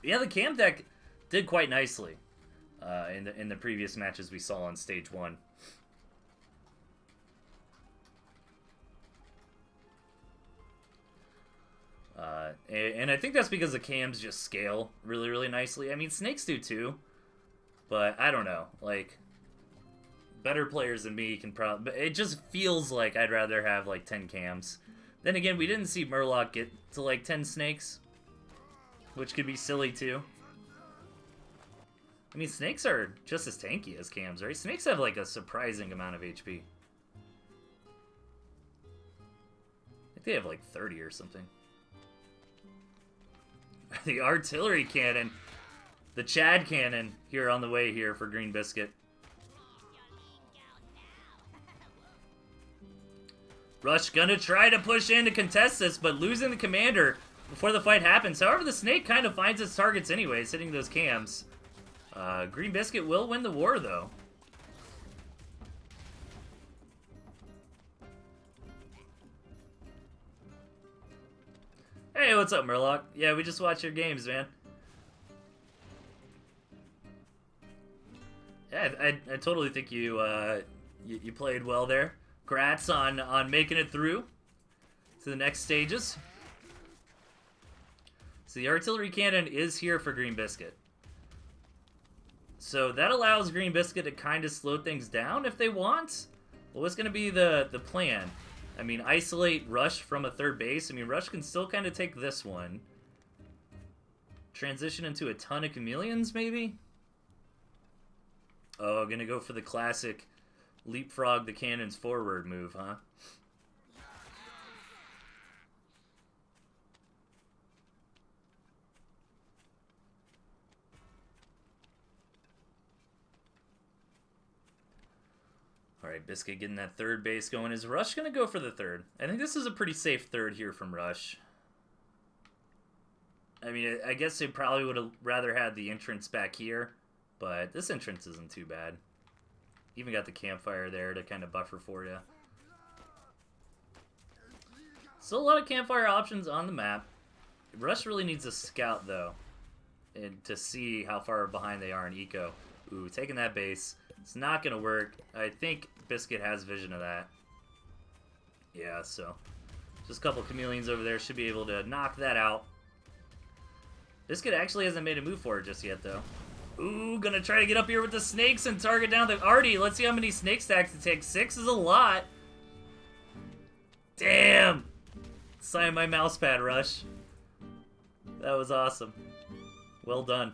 Yeah, the cam deck did quite nicely in the previous matches we saw on stage 1. And I think that's because the cams just scale really, really nicely. I mean, snakes do too, but I don't know. Like, better players than me can probably... It just feels like I'd rather have, like, 10 cams Then again, we didn't see Murloc get to like 10 snakes, which could be silly too. I mean, snakes are just as tanky as cams, right? Snakes have like a surprising amount of HP. I think they have like 30 or something. The artillery cannon. The Chad cannon here on the way here for Green Biscuit. Rush gonna try to push in to contest this, but losing the commander before the fight happens. However, the snake kind of finds its targets anyways, hitting those cams. Green Biscuit will win the war, though. Hey, what's up, Murloc? Yeah, we just watch your games, man. Yeah, I totally think you you played well there. Congrats on making it through to the next stages. So the artillery cannon is here for Green Biscuit. So that allows Green Biscuit to kind of slow things down if they want. Well, what's going to be the plan? I mean, isolate Rush from a third base. I mean, Rush can still kind of take this one. Transition into a ton of chameleons, maybe? Oh, gonna go for the classic leapfrog the cannons forward move, huh? Alright, Biscuit getting that third base going. Is Rush going to go for the third? I think this is a pretty safe third here from Rush. I mean, I guess they probably would have rather had the entrance back here, but this entrance isn't too bad. Even got the campfire there to kind of buffer for you. Still a lot of campfire options on the map. Rush really needs a scout, though, and to see how far behind they are in eco. Ooh, taking that base. It's not going to work. I think Biscuit has vision of that. Yeah, so just a couple chameleons over there should be able to knock that out. Biscuit actually hasn't made a move for it just yet, though. Ooh, gonna try to get up here with the snakes and target down the Artie. Let's see how many snake stacks it takes. 6 is a lot. Damn! Sign my mouse pad, Rush. That was awesome. Well done.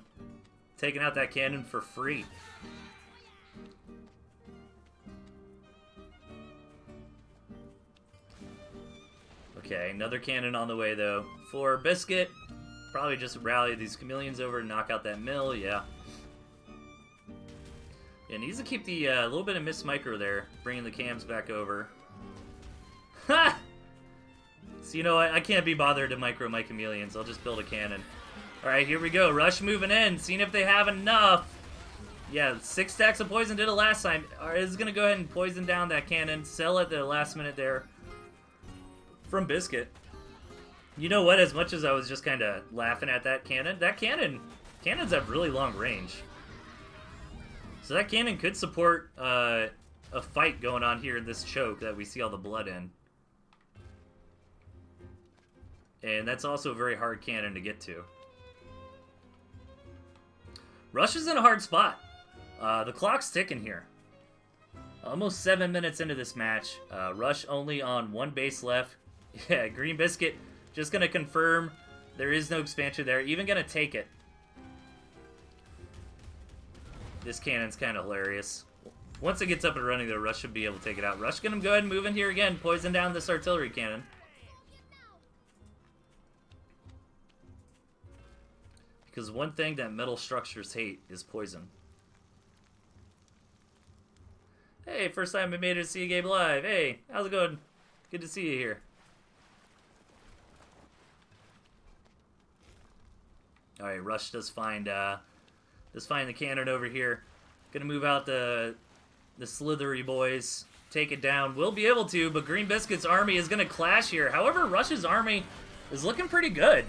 Taking out that cannon for free. Okay, another cannon on the way, though. For Biscuit, probably just rally these chameleons over and knock out that mill, yeah. Yeah, needs to keep the little bit of Miss Micro there, bringing the cams back over. Ha! So, you know, I can't be bothered to micro my chameleons. I'll just build a cannon. Alright, here we go. Rush moving in, seeing if they have enough. Yeah, 6 stacks of poison did it last time. Alright, this is going to go ahead and poison down that cannon. Sell at the last minute there from Biscuit. You know what? As much as I was just kind of laughing at that cannon, cannons have really long range. So that cannon could support a fight going on here in this choke that we see all the blood in. And that's also a very hard cannon to get to. Rush is in a hard spot. The clock's ticking here. Almost 7 minutes into this match. Rush only on 1 base left. Yeah, Green Biscuit just going to confirm there is no expansion there. Even going to take it. This cannon's kind of hilarious. Once it gets up and running, though, Rush should be able to take it out. Rush going to go ahead and move in here again. Poison down this artillery cannon. Because one thing that metal structures hate is poison. Hey, first time I made it to see a game live. Hey, how's it going? Good to see you here. Alright, Rush does find the cannon over here. Gonna move out the slithery boys. Take it down. Will be able to, but Green Biscuit's army is gonna clash here. However, Rush's army is looking pretty good.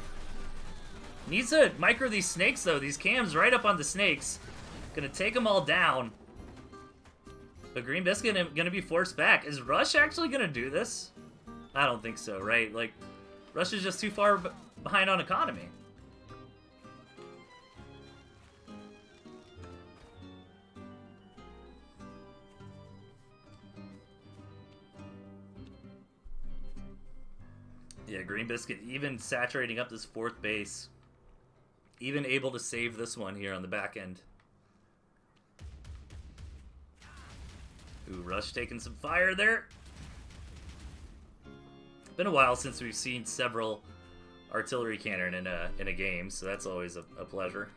Needs to micro these snakes, though. These cams right up on the snakes. Gonna take them all down. But Green Biscuit gonna be forced back. Is Rush actually gonna do this? I don't think so, right? Like, Rush is just too far behind on economy. Yeah, Green Biscuit even saturating up this fourth base. Even able to save this one here on the back end. Ooh, Rush taking some fire there. Been a while since we've seen several artillery cannon in a game, so that's always a pleasure.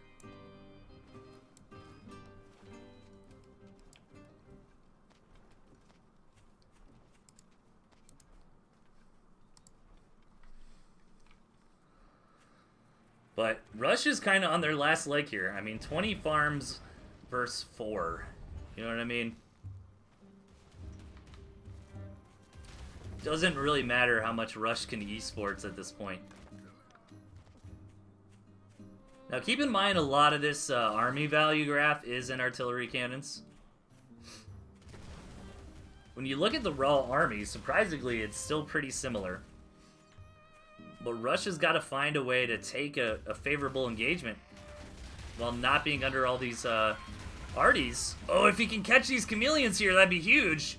But Rush is kind of on their last leg here. I mean, 20 farms versus 4. You know what I mean? Doesn't really matter how much Rush can esports at this point. Now, keep in mind, a lot of this army value graph is in artillery cannons. When you look at the raw army, surprisingly, it's still pretty similar. But Rush has got to find a way to take a favorable engagement while not being under all these arties. Oh, if he can catch these chameleons here, that'd be huge.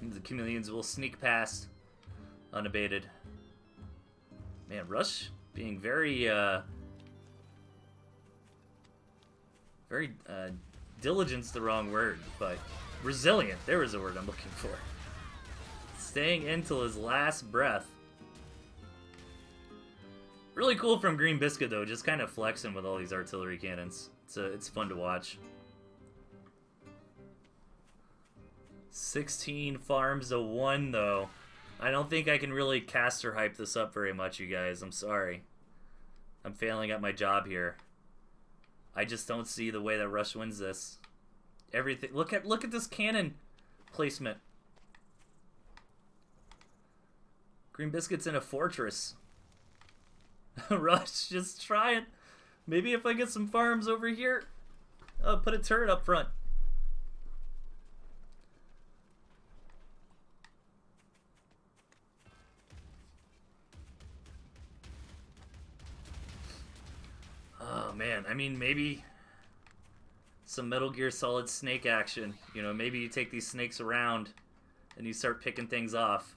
The chameleons will sneak past unabated. Man, Rush being very diligent's the wrong word, but resilient. There was the word I'm looking for. Staying in till his last breath. Really cool from Green Biscuit, though, just kind of flexing with all these artillery cannons. It's fun to watch. 16 farms to 1, though. I don't think I can really caster hype this up very much, you guys. I'm sorry. I'm failing at my job here. I just don't see the way that Rush wins this. Everything. Look at this cannon placement. Green Biscuit's in a fortress. Rush, just try it. Maybe if I get some farms over here, I'll put a turret up front. Oh man, I mean, maybe some Metal Gear Solid Snake action. You know, maybe you take these snakes around and you start picking things off.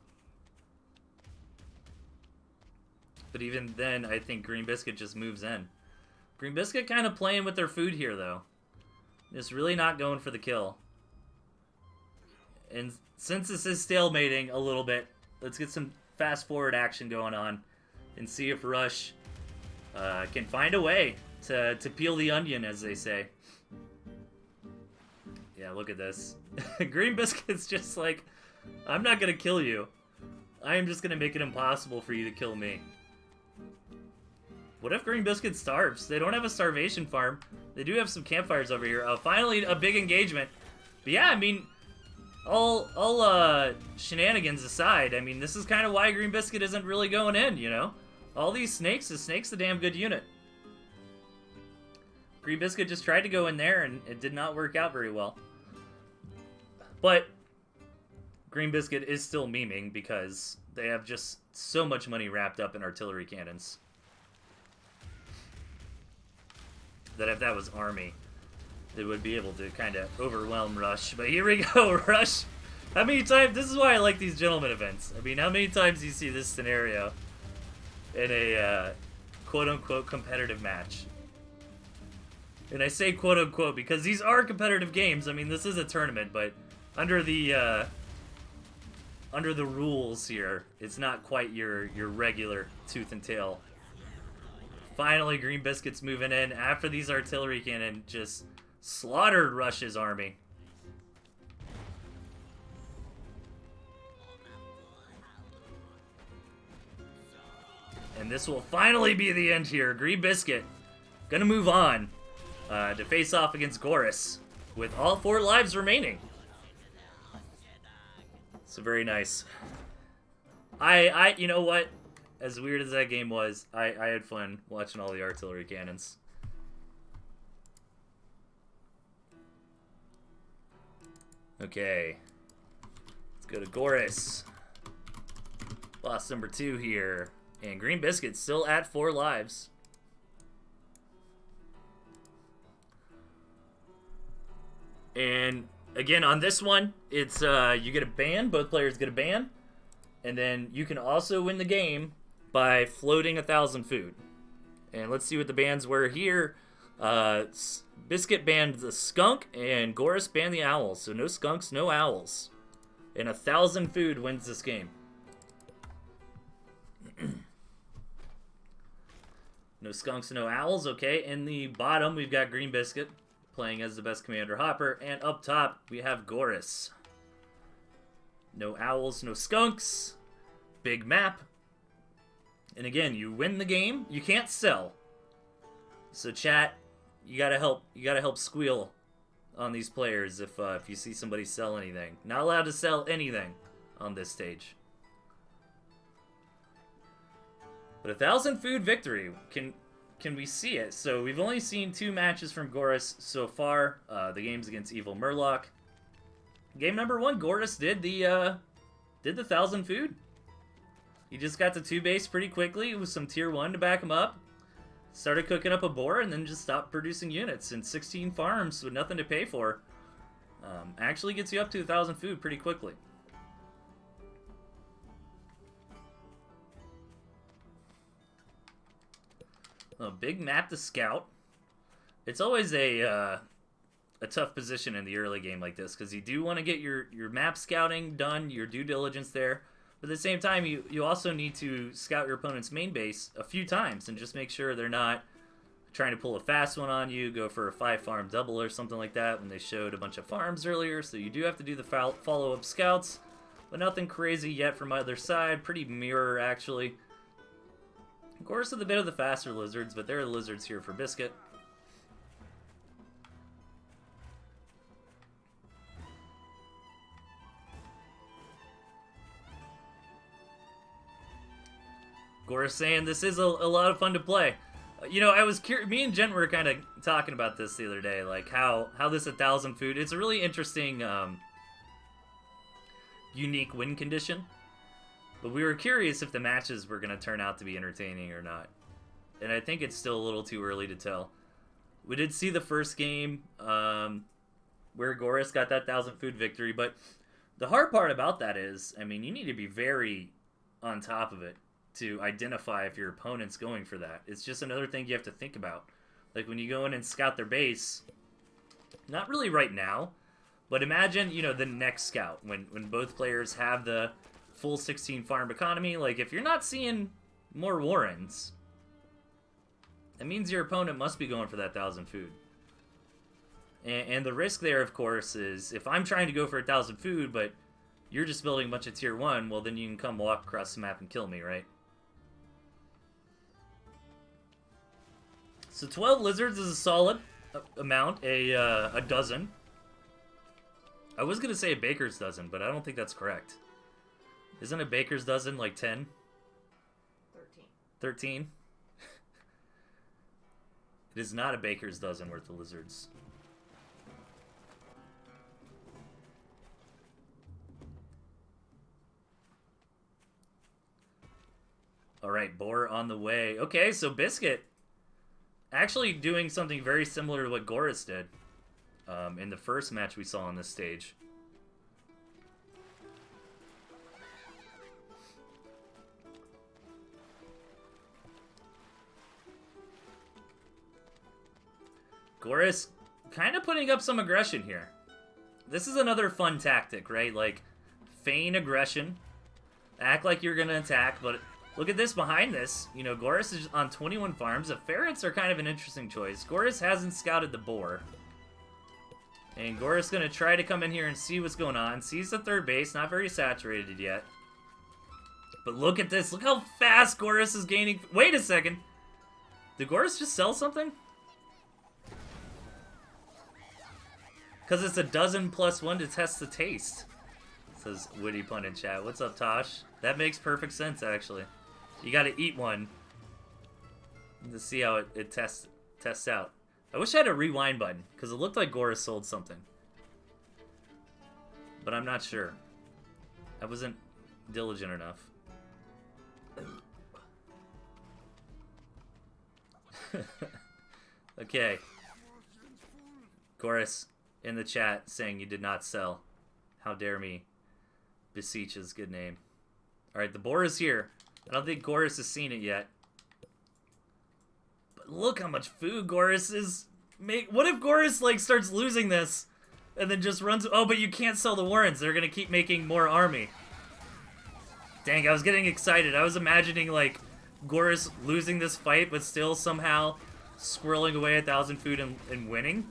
But even then, I think Green Biscuit just moves in. Green Biscuit kind of playing with their food here, though. Just really not going for the kill. And since this is stalemating a little bit, let's get some fast-forward action going on and see if Rush can find a way to peel the onion, as they say. Yeah, look at this. Green Biscuit's just like, I'm not going to kill you. I am just going to make it impossible for you to kill me. What if Green Biscuit starves? They don't have a starvation farm. They do have some campfires over here. Finally, a big engagement. But yeah, I mean, all shenanigans aside, I mean, this is kind of why Green Biscuit isn't really going in, you know? All these snakes, the snake's a damn good unit. Green Biscuit just tried to go in there, and it did not work out very well. But Green Biscuit is still memeing because they have just so much money wrapped up in artillery cannons. That if that was army, they would be able to kind of overwhelm Rush. But here we go, Rush. How many times? This is why I like these gentleman events. I mean, how many times do you see this scenario in a quote-unquote competitive match? And I say quote-unquote because these are competitive games. I mean, this is a tournament, but under the rules here, it's not quite your regular tooth and tail. Finally, Green Biscuit's moving in after these artillery cannon just slaughtered Rush's army. And this will finally be the end here. Green Biscuit gonna move on to face off against Gorus with all 4 lives remaining. So very nice. You know what? As weird as that game was, I had fun watching all the artillery cannons. Okay. Let's go to Gorus. Boss number 2 here. And Green Biscuit still at 4 lives. And again, on this one, it's you get a ban. Both players get a ban. And then you can also win the game by floating 1,000 food. And let's see what the bans were here. Biscuit banned the skunk, and Goris banned the owls. So no skunks, no owls. And 1,000 food wins this game. No skunks, no owls. Okay, in the bottom, we've got Green Biscuit playing as the best Commander Hopper. And up top, we have Goris. No owls, no skunks. Big map. And again, you win the game. You can't sell. So chat, you gotta help squeal on these players if you see somebody sell anything. Not allowed to sell anything on this stage. But 1,000 food victory, can we see it? So we've only seen 2 matches from Goris so far. The game's against Evil Murloc. Game number 1, Goris did the 1,000 food. He just got to 2 base pretty quickly with some tier 1 to back him up. Started cooking up a boar and then just stopped producing units. And 16 farms with nothing to pay for actually gets you up to 1,000 food pretty quickly. A big map to scout. It's always a tough position in the early game like this because you do want to get your map scouting done, your due diligence there. But at the same time, you also need to scout your opponent's main base a few times and just make sure they're not trying to pull a fast one on you, go for a 5-farm double or something like that when they showed a bunch of farms earlier. So you do have to do the follow-up scouts, but nothing crazy yet from either side. Pretty mirror, actually. Of course, with a bit of the faster lizards, but there are lizards here for Biscuit. Goris saying this is a lot of fun to play. You know, I was curious. Me and Jen were kind of talking about this the other day, like how this 1,000 food. It's a really interesting, unique win condition. But we were curious if the matches were going to turn out to be entertaining or not. And I think it's still a little too early to tell. We did see the first game where Goris got that 1,000 food victory. But the hard part about that is, I mean, you need to be very on top of it to identify if your opponent's going for that. It's just another thing you have to think about. Like when you go in and scout their base, not really right now, but imagine, you know, the next scout when both players have the full 16 farm economy. Like if you're not seeing more Warrens, that means your opponent must be going for that 1,000 food. And the risk there, of course, is if I'm trying to go for 1,000 food, but you're just building a bunch of tier 1, well then you can come walk across the map and kill me, right? So 12 lizards is a solid amount, a dozen. I was going to say a baker's dozen, but I don't think that's correct. Isn't a baker's dozen like 10? 13. 13? It is not a baker's dozen worth of lizards. Alright, boar on the way. Okay, so Biscuit actually doing something very similar to what Goris did in the first match we saw on this stage. Goris kind of putting up some aggression here. This is another fun tactic, right? Like, feign aggression. Act like you're going to attack, but look at this behind this. You know, Goris is on 21 farms. The ferrets are kind of an interesting choice. Goris hasn't scouted the boar. And Goris going to try to come in here and see what's going on. Sees the third base, not very saturated yet. But look at this. Look how fast Goris is gaining. Wait a second. Did Goris just sell something? Because it's a dozen plus 1 to test the taste. Says Witty Pun in chat. What's up, Tosh? That makes perfect sense, actually. You gotta eat one to see how it tests out. I wish I had a rewind button, because it looked like Goris sold something. But I'm not sure. I wasn't diligent enough. Okay. Goris in the chat saying you did not sell. How dare me beseech his good name. Alright, the boar is here. I don't think Goris has seen it yet. But look how much food Goris is what if Goris, like, starts losing this and then just runs... Oh, but you can't sell the warrants. They're gonna keep making more army. Dang, I was getting excited. I was imagining, like, Goris losing this fight, but still somehow squirreling away 1,000 food and winning.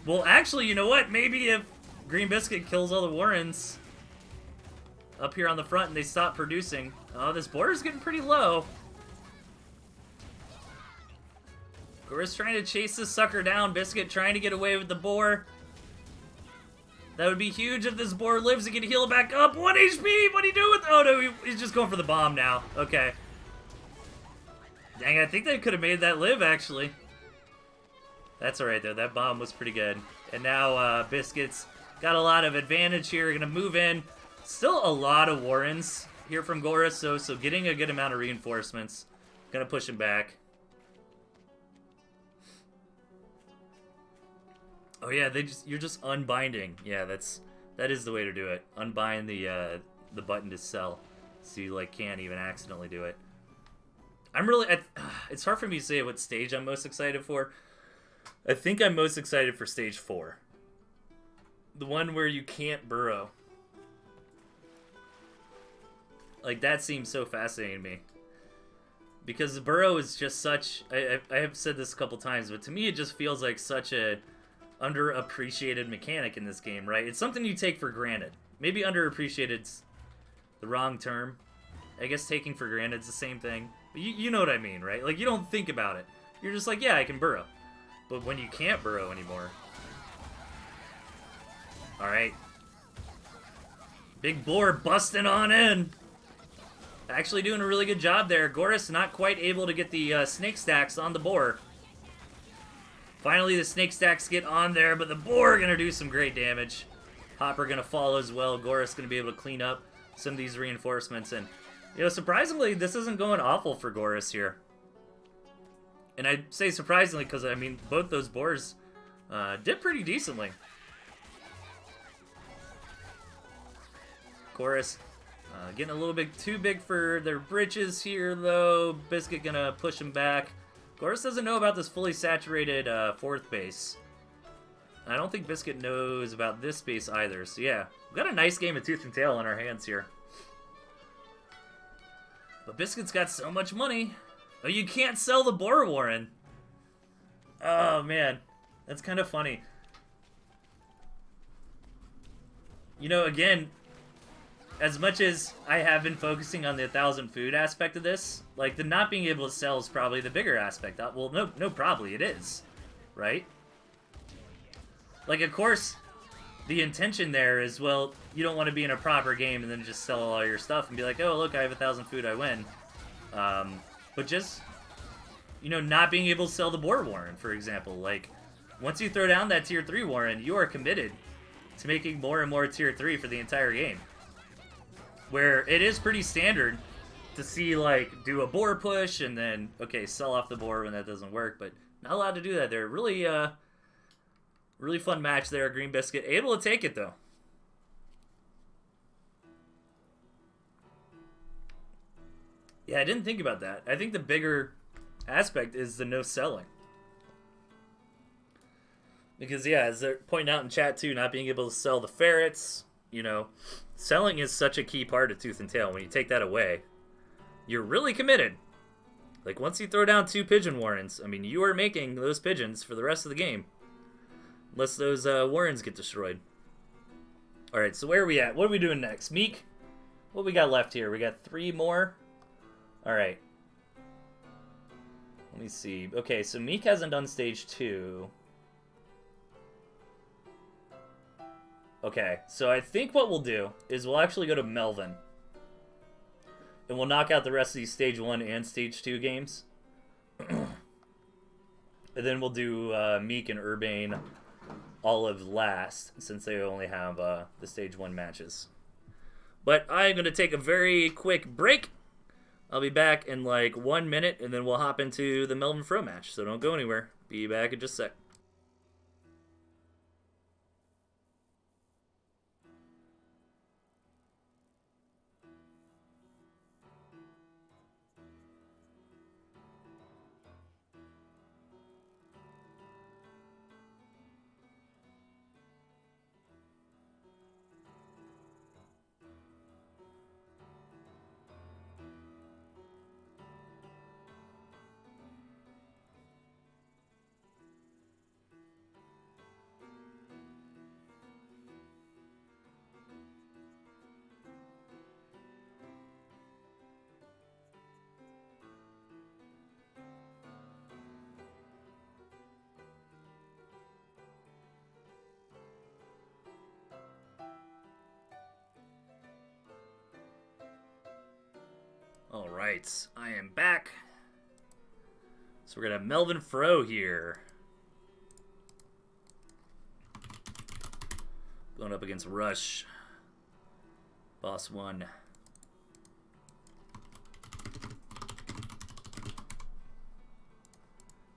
Well, actually, you know what? Maybe if Green Biscuit kills all the warrens up here on the front and they stop producing... Oh, this border's getting pretty low. Goris trying to chase this sucker down. Biscuit trying to get away with the boar. That would be huge if this boar lives and can heal it back up. 1 HP! What do you do with... Oh, no, he's just going for the bomb now. Okay. Dang, I think they could have made that live, actually. That's alright, though. That bomb was pretty good. And now, Biscuit's got a lot of advantage here. Gonna move in. Still a lot of warrens here from Goris, so getting a good amount of reinforcements. Gonna push him back. Oh yeah, you're just unbinding. Yeah, that is the way to do it. Unbind the button to sell, so you like can't even accidentally do it. It's hard for me to say what stage I'm most excited for. I think I'm most excited for stage 4, the one where you can't burrow. Like that seems so fascinating to me. Because the burrow is just such... I have said this a couple times, but to me it just feels like such a underappreciated mechanic in this game, right? It's something you take for granted. Maybe underapprciated's the wrong term. I guess taking for granted is the same thing. But you know what I mean, right? Like, you don't think about it. You're just like, yeah, I can burrow. But when you can't burrow anymore... Alright. Big boar busting on in! Actually doing a really good job there. Goris not quite able to get the snake stacks on the boar. Finally, the snake stacks get on there, but the boar are going to do some great damage. Hopper going to fall as well. Goris going to be able to clean up some of these reinforcements. And, you know, surprisingly, this isn't going awful for Goris here. And I say surprisingly because, I mean, both those boars did pretty decently. Goris getting a little bit too big for their britches here, though. Biscuit going to push him back. Goris doesn't know about this fully saturated 4th base. I don't think Biscuit knows about this base either. So yeah, we've got a nice game of Tooth and Tail on our hands here. But Biscuit's got so much money. Oh, you can't sell the boar warren. Oh man, that's kind of funny. You know, again, as much as I have been focusing on the 1,000 food aspect of this, like, the not being able to sell is probably the bigger aspect. Well, no, probably it is, right? Like, of course, the intention there is, well, you don't want to be in a proper game and then just sell all your stuff and be like, oh, look, I have 1,000 food, I win. But just, you know, not being able to sell the boar warren, for example. Like, once you throw down that tier 3 warren, you are committed to making more and more tier 3 for the entire game. Where it is pretty standard to see, like, do a boar push and then, okay, sell off the boar when that doesn't work, but not allowed to do that there. Really, really fun match there, Green Biscuit. Able to take it, though. Yeah, I didn't think about that. I think the bigger aspect is the no selling. Because, yeah, as they're pointing out in chat, too, not being able to sell the ferrets, you know... Selling is such a key part of Tooth and Tail. When you take that away, you're really committed. Like, once you throw down 2 pigeon warrens, I mean, you are making those pigeons for the rest of the game. Unless those warrens get destroyed. Alright, so where are we at? What are we doing next? Meek? What we got left here? We got 3 more? Alright. Let me see. Okay, so Meek hasn't done stage 2. Okay, so I think what we'll do is we'll actually go to Melvin. And we'll knock out the rest of these Stage 1 and Stage 2 games. And then we'll do Meek and Urbane all of last, since they only have the Stage 1 matches. But I'm going to take a very quick break. I'll be back in like 1 minute, and then we'll hop into the Melvin Fro match. So don't go anywhere. Be back in just a sec. Alright, I am back. So we're gonna have Melvin Fro here. Going up against Rush. Boss 1.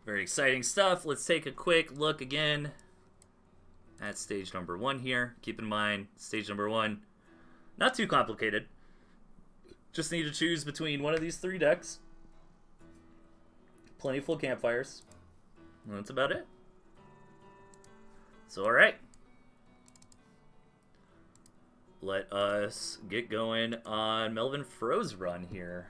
Very exciting stuff. Let's take a quick look again at stage number 1 here. Keep in mind, stage number 1, not too complicated. Just need to choose between one of these 3 decks. Plenty full campfires. And that's about it. So, alright. Let us get going on Melvin Fro's run here.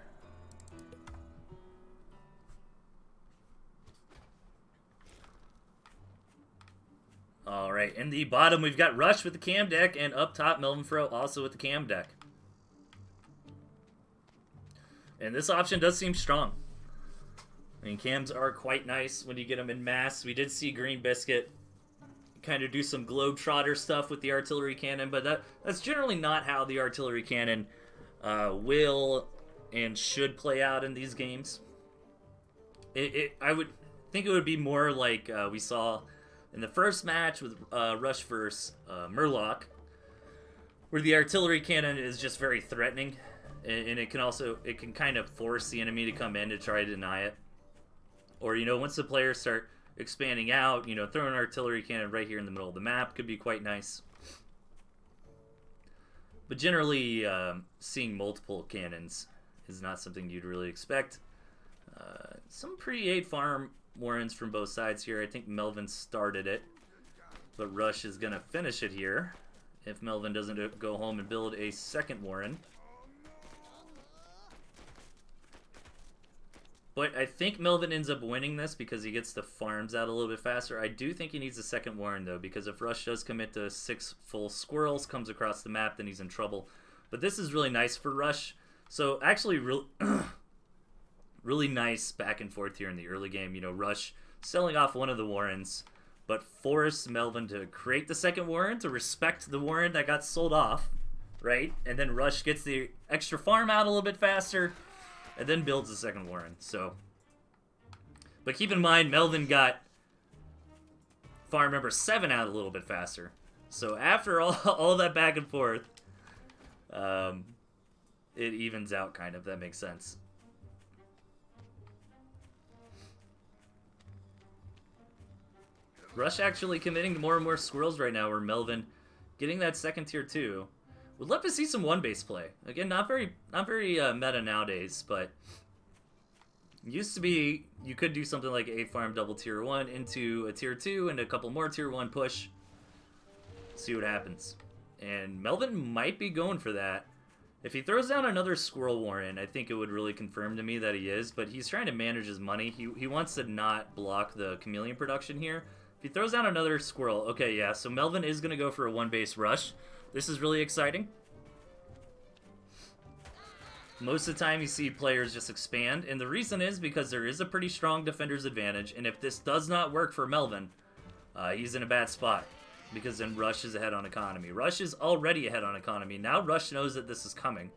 Alright, in the bottom we've got Rush with the cam deck, and up top Melvin Fro also with the cam deck. And this option does seem strong. I mean, cams are quite nice when you get them in mass. We did see Green Biscuit kind of do some globetrotter stuff with the artillery cannon, but that's generally not how the artillery cannon will and should play out in these games. I would think it would be more like we saw in the first match with Rush versus Murloc, where the artillery cannon is just very threatening, and it can kind of force the enemy to come in to try to deny it. Or, you know, once the players start expanding out, you know, throwing an artillery cannon right here in the middle of the map could be quite nice. But generally, seeing multiple cannons is not something you'd really expect. Some pretty 8 farm Warrens from both sides here. I think Melvin started it, but Rush is going to finish it here if Melvin doesn't go home and build a second Warren. But I think Melvin ends up winning this because he gets the farms out a little bit faster. I do think he needs a second Warren, though, because if Rush does commit to 6 full squirrels, comes across the map, then he's in trouble. But this is really nice for Rush. So actually, really nice back and forth here in the early game. You know, Rush selling off one of the Warrens, but forced Melvin to create the second Warren to respect the Warren that got sold off, right? And then Rush gets the extra farm out a little bit faster, and then builds the second Warren. So, but keep in mind, Melvin got farm number 7 out a little bit faster. So after all that back and forth, it evens out kind of. That makes sense. Rush actually committing to more and more squirrels right now, where Melvin getting that second tier 2. Would love to see some one-base play. Again, not very meta nowadays, but used to be you could do something like 8 farm double tier 1 into a tier 2 and a couple more tier 1 push. See what happens. And Melvin might be going for that. If he throws down another Squirrel Warren, I think it would really confirm to me that he is, but he's trying to manage his money. He wants to not block the Chameleon production here. If he throws down another Squirrel, okay, yeah, so Melvin is going to go for a one-base rush. This is really exciting. Most of the time you see players just expand, and the reason is because there is a pretty strong defender's advantage, and if this does not work for Melvin, he's in a bad spot, because then Rush is ahead on economy. Rush is already ahead on economy. Now Rush knows that this is coming,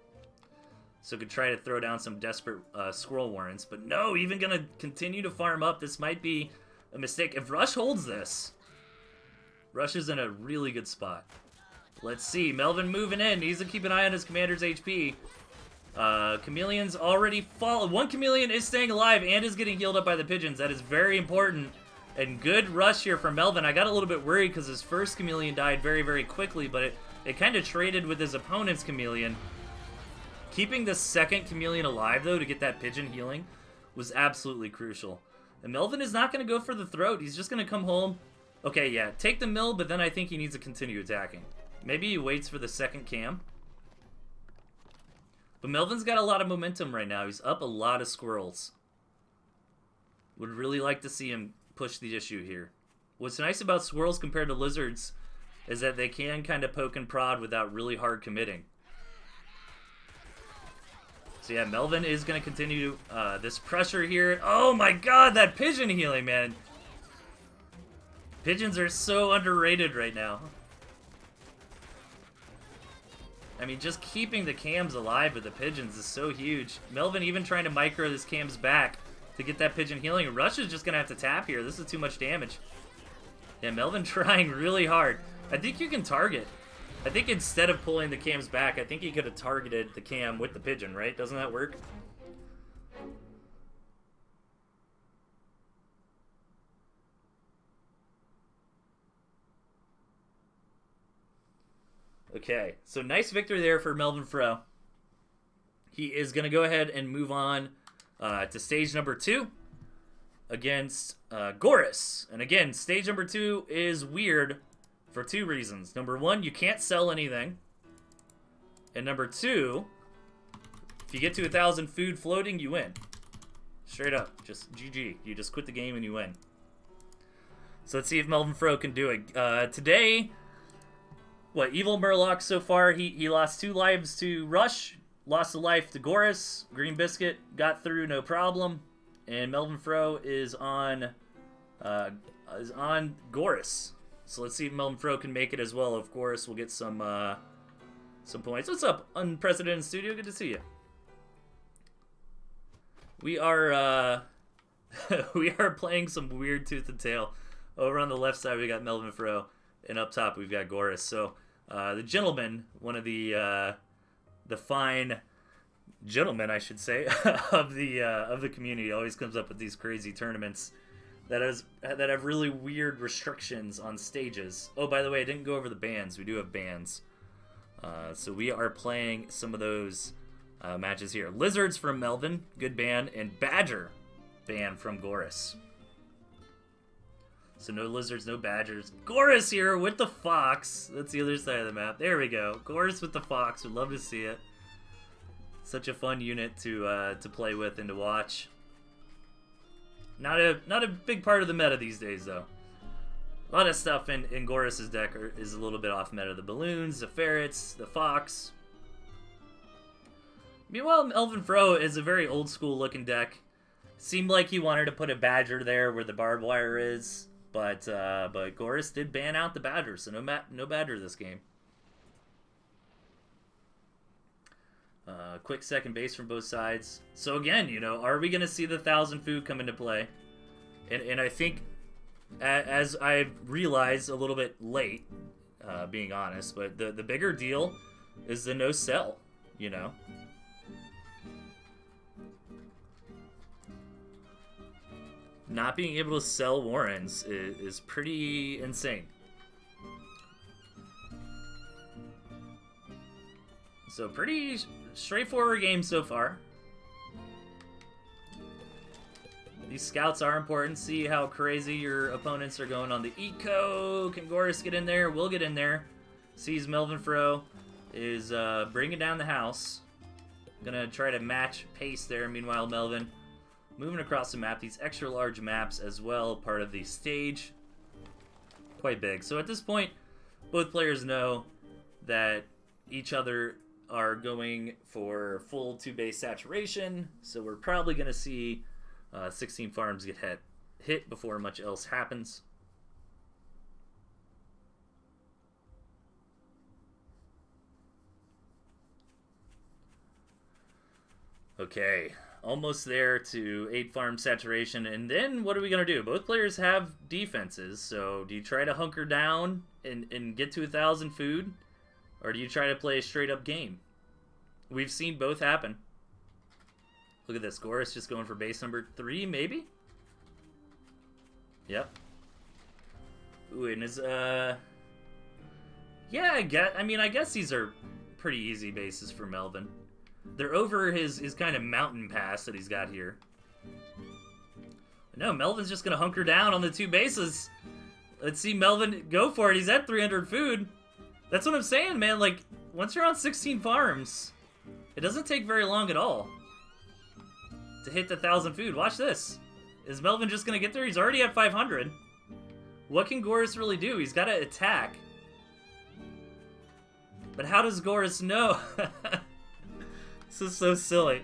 so could try to throw down some desperate Squirrel Warrens, but no, even going to continue to farm up. This might be a mistake. If Rush holds this, Rush is in a really good spot. Let's see. Melvin moving in. Needs to keep an eye on his commander's HP. Chameleon's already fallen. One Chameleon is staying alive and is getting healed up by the pigeons. That is very important. And good rush here from Melvin. I got a little bit worried because his first Chameleon died very, very quickly, but it kind of traded with his opponent's Chameleon. Keeping the second Chameleon alive, though, to get that pigeon healing was absolutely crucial. And Melvin is not going to go for the throat. He's just going to come home. Okay, yeah, take the mill, but then I think he needs to continue attacking. Maybe he waits for the second cam. But Melvin's got a lot of momentum right now. He's up a lot of squirrels. Would really like to see him push the issue here. What's nice about squirrels compared to lizards is that they can kind of poke and prod without really hard committing. So yeah, Melvin is going to continue this pressure here. Oh my god, that pigeon healing, man. Pigeons are so underrated right now. I mean, just keeping the cams alive with the pigeons is so huge. Melvin even trying to micro this cam's back to get that pigeon healing. Rush is just going to have to tap here. This is too much damage. Yeah, Melvin trying really hard. I think you can target. I think instead of pulling the cams back, I think he could have targeted the cam with the pigeon, right? Doesn't that work? Okay, so nice victory there for Melvin Fro. He is going to go ahead and move on to stage number 2 against Goris. And again, stage number 2 is weird for 2 reasons. Number 1, you can't sell anything. And number 2, if you get to 1,000 food floating, you win. Straight up, just GG. You just quit the game and you win. So let's see if Melvin Fro can do it. Today, what, Evil Murloc so far, he lost 2 lives to Rush, lost a life to Goris. Green Biscuit got through no problem. And Melvin Fro is on Goris. So let's see if Melvin Fro can make it as well. Of course, we'll get some points. What's up, Unprecedented Studio? Good to see you. We are we are playing some weird Tooth and Tail. Over on the left side, we got Melvin Fro, and up top we've got Goris. So the gentleman, one of the fine gentlemen, I should say, of the community, always comes up with these crazy tournaments that have really weird restrictions on stages. Oh, by the way, I didn't go over the bans. We do have bans. So we are playing some of those matches here. Lizards from Melvin, good ban, and Badger ban from Goris. So no lizards, no badgers. Goris here with the fox. That's the other side of the map. There we go. Goris with the fox. Would love to see it. Such a fun unit to play with and to watch. Not a big part of the meta these days, though. A lot of stuff in Goris' deck is a little bit off meta. The balloons, the ferrets, the fox. Meanwhile, Melvin Fro is a very old school looking deck. Seemed like he wanted to put a badger there where the barbed wire is. But Goris did ban out the badger, so no badger this game. Quick second base from both sides. So again, you know, are we going to see the 1,000 food come into play? And I think, as I realized a little bit late, being honest, but the bigger deal is the no sell, you know? Not being able to sell Warrens is pretty insane. So pretty straightforward game so far. These scouts are important. See how crazy your opponents are going on the eco. Can Goris get in there? We'll get in there. Sees Melvin Fro is bringing down the house. Gonna try to match pace there. Meanwhile, Melvin moving across the map. These extra large maps as well, part of the stage. Quite big. So at this point, both players know that each other are going for full 2-base saturation. So we're probably going to see 16 farms get hit before much else happens. Okay, almost there to 8 farm saturation. And then what are we going to do? Both players have defenses. So do you try to hunker down and get to 1,000 food? Or do you try to play a straight up game? We've seen both happen. Look at this. Goris just going for base number 3, maybe? Yep. Ooh, and his, yeah, I guess these are pretty easy bases for Melvin. They're over his kind of mountain pass that he's got here. No, Melvin's just going to hunker down on the 2 bases. Let's see Melvin go for it. He's at 300 food. That's what I'm saying, man. Like, once you're on 16 farms, it doesn't take very long at all to hit the 1,000 food. Watch this. Is Melvin just going to get there? He's already at 500. What can Goris really do? He's got to attack. But how does Goris know? This is so silly.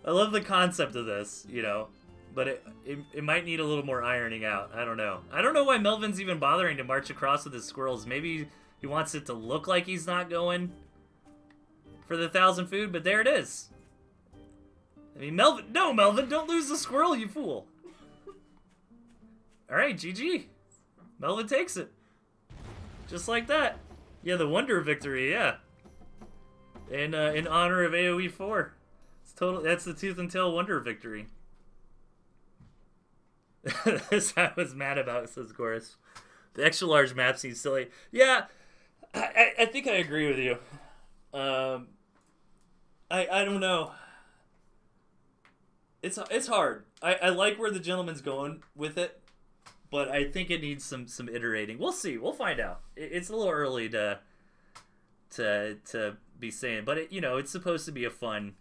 I love the concept of this, you know, but it might need a little more ironing out. I don't know. I don't know why Melvin's even bothering to march across with his squirrels. Maybe he wants it to look like he's not going. for the 1,000 food, but there it is. I mean, Melvin, no, Melvin, don't lose the squirrel, you fool. All right, GG. Melvin takes it. Just like that. Yeah, the Wonder victory, yeah. In honor of AoE 4. It's total. That's the Tooth and Tail Wonder victory. This I was mad about, says Chorus. The extra large map seems silly. Yeah, I think I agree with you. I don't know. It's hard. I like where the gentleman's going with it, but I think it needs some iterating. We'll see. We'll find out. It's a little early to be saying, but it's supposed to be a fun,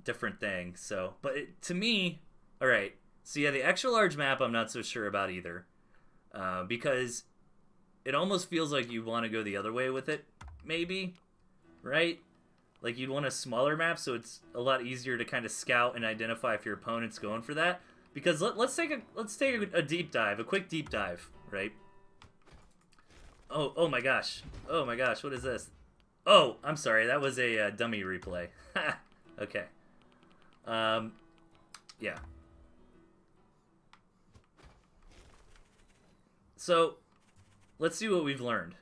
different thing. So, but to me, all right. So yeah, the extra large map I'm not so sure about either, because it almost feels like you want to go the other way with it, maybe, right? Like you'd want a smaller map so it's a lot easier to kind of scout and identify if your opponent's going for that. Because let's take a deep dive, a quick deep dive, right? Oh my gosh, what is this? Oh, I'm sorry, that was a dummy replay. Okay. Yeah. So, let's see what we've learned.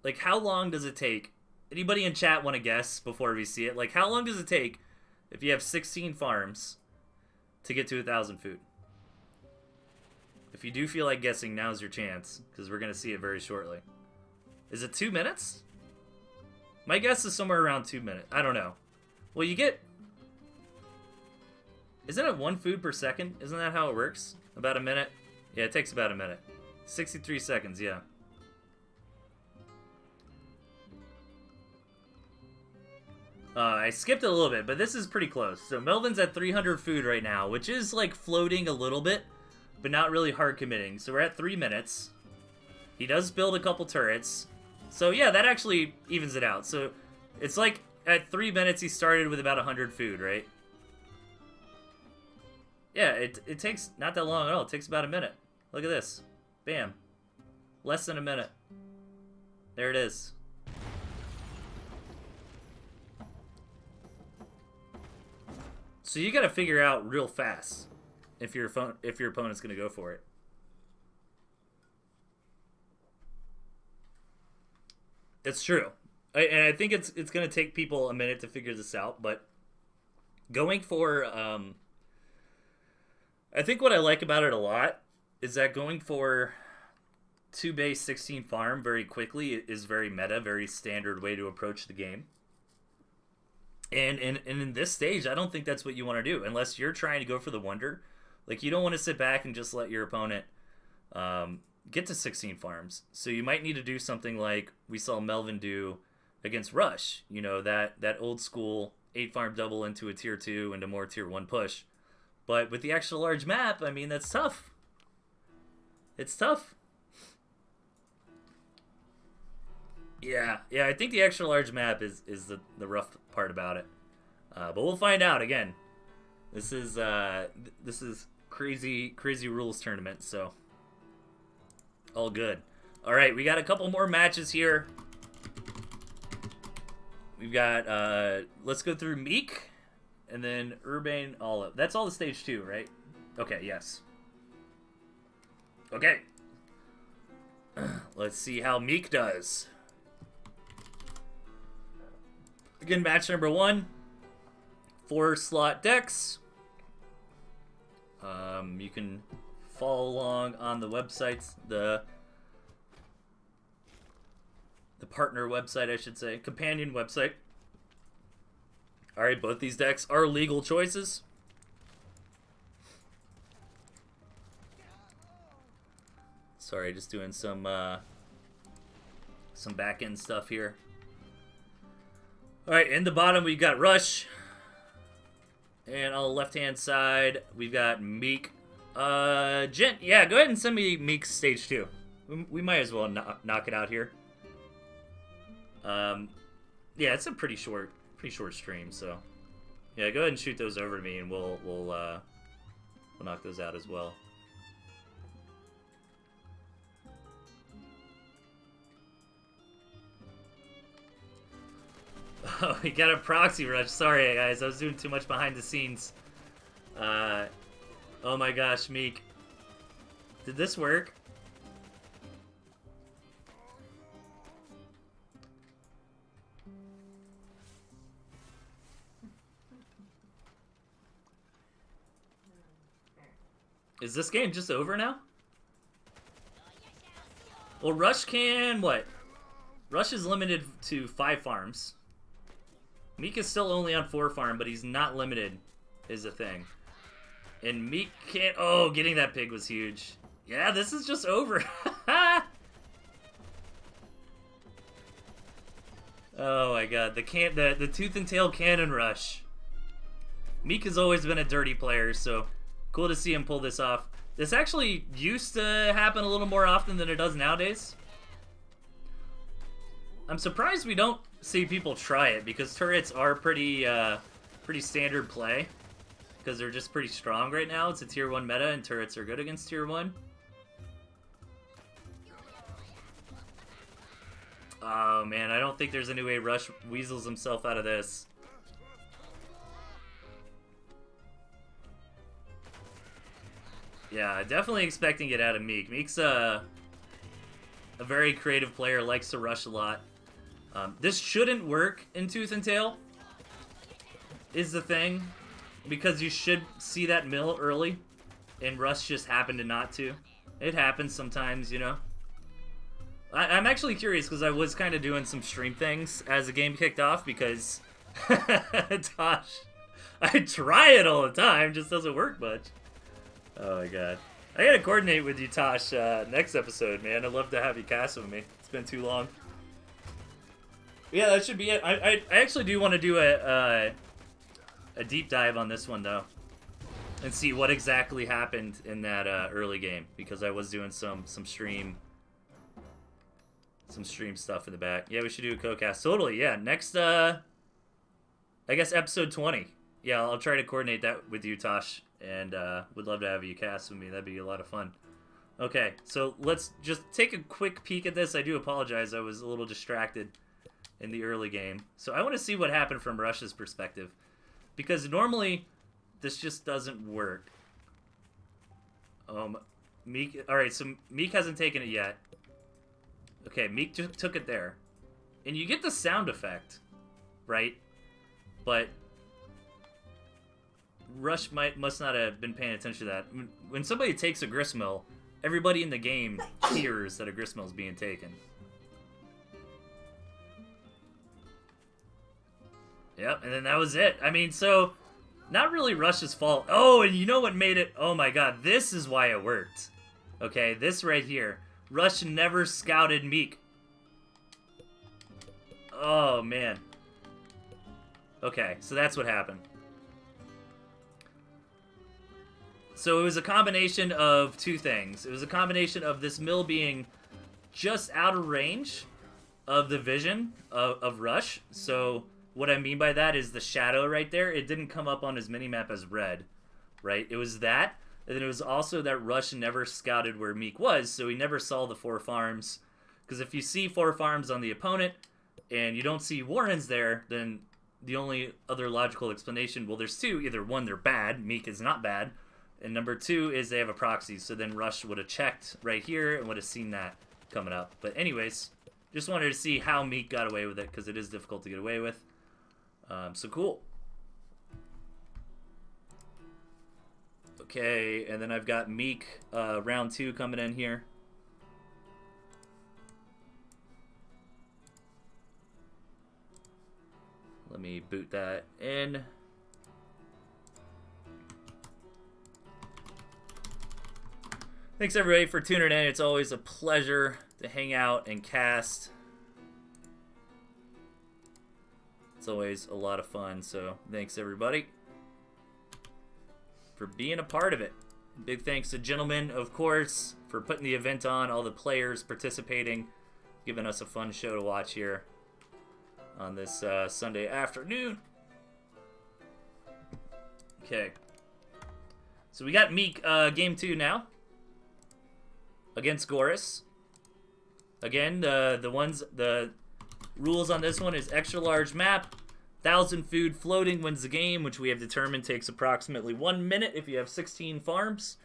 Like, how long does it take? Anybody in chat want to guess before we see it? Like, how long does it take if you have 16 farms to get to 1,000 food? If you do feel like guessing, now's your chance, because we're going to see it very shortly. Is it 2 minutes? My guess is somewhere around 2 minutes. I don't know. Well, you get... Isn't it 1 food per second? Isn't that how it works? About a minute? Yeah, it takes about a minute. 63 seconds, yeah. I skipped it a little bit, but this is pretty close. So Melvin's at 300 food right now, which is like floating a little bit, but not really hard committing. So we're at 3 minutes. He does build a couple turrets. So yeah, that actually evens it out. So it's like at 3 minutes he started with about 100 food, right? Yeah, it takes not that long at all. It takes about a minute. Look at this. Bam. Less than a minute. There it is. So you got to figure out real fast if your opponent's going to go for it. It's true. And I think it's going to take people a minute to figure this out, but going for I think what I like about it a lot is that going for 2 base 16 farm very quickly is very meta, very standard way to approach the game. And in this stage, I don't think that's what you want to do unless you're trying to go for the wonder. Like, you don't want to sit back and just let your opponent get to 16 farms. So you might need to do something like we saw Melvin do against Rush. You know, that old school 8 farm double into a tier 2 and a more tier 1 push. But with the extra large map, I mean, that's tough. It's tough. Yeah, I think the extra large map is the rough part about it. But we'll find out again. This is crazy rules tournament, so all good. All right, we got a couple more matches here. We've got let's go through Meek and then Urbane Olive. That's all the stage 2, right? Okay, yes. Okay. Let's see how Meek does. Again, match number 1. 4-slot decks. You can follow along on the websites, the partner website, I should say, companion website. All right, both these decks are legal choices. Sorry, just doing some back-end stuff here. All right, in the bottom we've got Rush, and on the left-hand side we've got Meek. Jen, yeah, go ahead and send me Meek's stage 2. We might as well knock it out here. Yeah, it's a pretty short stream, so yeah, go ahead and shoot those over to me, and we'll knock those out as well. Oh, we got a proxy rush. Sorry, guys. I was doing too much behind the scenes. Oh my gosh, Meek. Did this work? Is this game just over now? Well, Rush can... what? Rush is limited to 5 farms. Meek is still only on 4 farm, but he's not limited, is the thing. And Meek can't... oh, getting that pig was huge. Yeah, this is just over. Oh my god, the Tooth and Tail cannon rush. Meek has always been a dirty player, so cool to see him pull this off. This actually used to happen a little more often than it does nowadays. I'm surprised we don't see people try it, because turrets are pretty standard play. Because they're just pretty strong right now. It's a tier 1 meta, and turrets are good against tier 1. Oh man, I don't think there's any way Rush weasels himself out of this. Yeah, definitely expecting it out of Meek. Meek's a very creative player, likes to rush a lot. This shouldn't work in Tooth and Tail, is the thing. Because you should see that mill early, and Rush just happened to not to. It happens sometimes, you know. I'm actually curious, because I was kind of doing some stream things as the game kicked off, because Tosh, I try it all the time, just doesn't work much. Oh my god. I gotta coordinate with you, Tosh, next episode, man. I'd love to have you cast with me. It's been too long. Yeah, that should be it. I actually do want to do a deep dive on this one, though, and see what exactly happened in that early game, because I was doing some stream stuff in the back. Yeah, we should do a co-cast. Totally, yeah. Next, I guess episode 20. Yeah, I'll try to coordinate that with you, Tosh, and would love to have you cast with me. That'd be a lot of fun. Okay, so let's just take a quick peek at this. I do apologize. I was a little distracted in the early game. So I want to see what happened from Rush's perspective, because normally this just doesn't work. Meek. All right, so Meek hasn't taken it yet. Okay, Meek just took it there, and you get the sound effect, right? But Rush must not have been paying attention to that. When somebody takes a gristmill, everybody in the game hears that a gristmill is being taken. Yep, and then that was it. I mean, so not really Rush's fault. Oh, and you know what made it? Oh my god, this is why it worked. Okay, this right here. Rush never scouted Meek. Oh, man. Okay, so that's what happened. So it was a combination of two things. It was a combination of this mill being just out of range of the vision of Rush. So what I mean by that is the shadow right there. It didn't come up on his minimap as red, right? It was that. And then it was also that Rush never scouted where Meek was, so he never saw the 4 farms. Because if you see 4 farms on the opponent, and you don't see Warrens there, then the only other logical explanation, well, there's 2. Either 1, they're bad, Meek is not bad, and number 2 is they have a proxy, so then Rush would have checked right here and would have seen that coming up. But anyways, just wanted to see how Meek got away with it, because it is difficult to get away with. So cool. Okay, and then I've got Meek round 2 coming in here. Let me boot that in. Thanks everybody for tuning in. It's always a pleasure to hang out and cast. It's always a lot of fun, so thanks everybody for being a part of it. Big thanks to Gentlemen, of course, for putting the event on, all the players participating, giving us a fun show to watch here on this Sunday afternoon. Okay. So we got Meek game 2 now against Goris. Again, the rules on this one is extra large map, 1,000 food floating wins the game, which we have determined takes approximately 1 minute if you have 16 farms.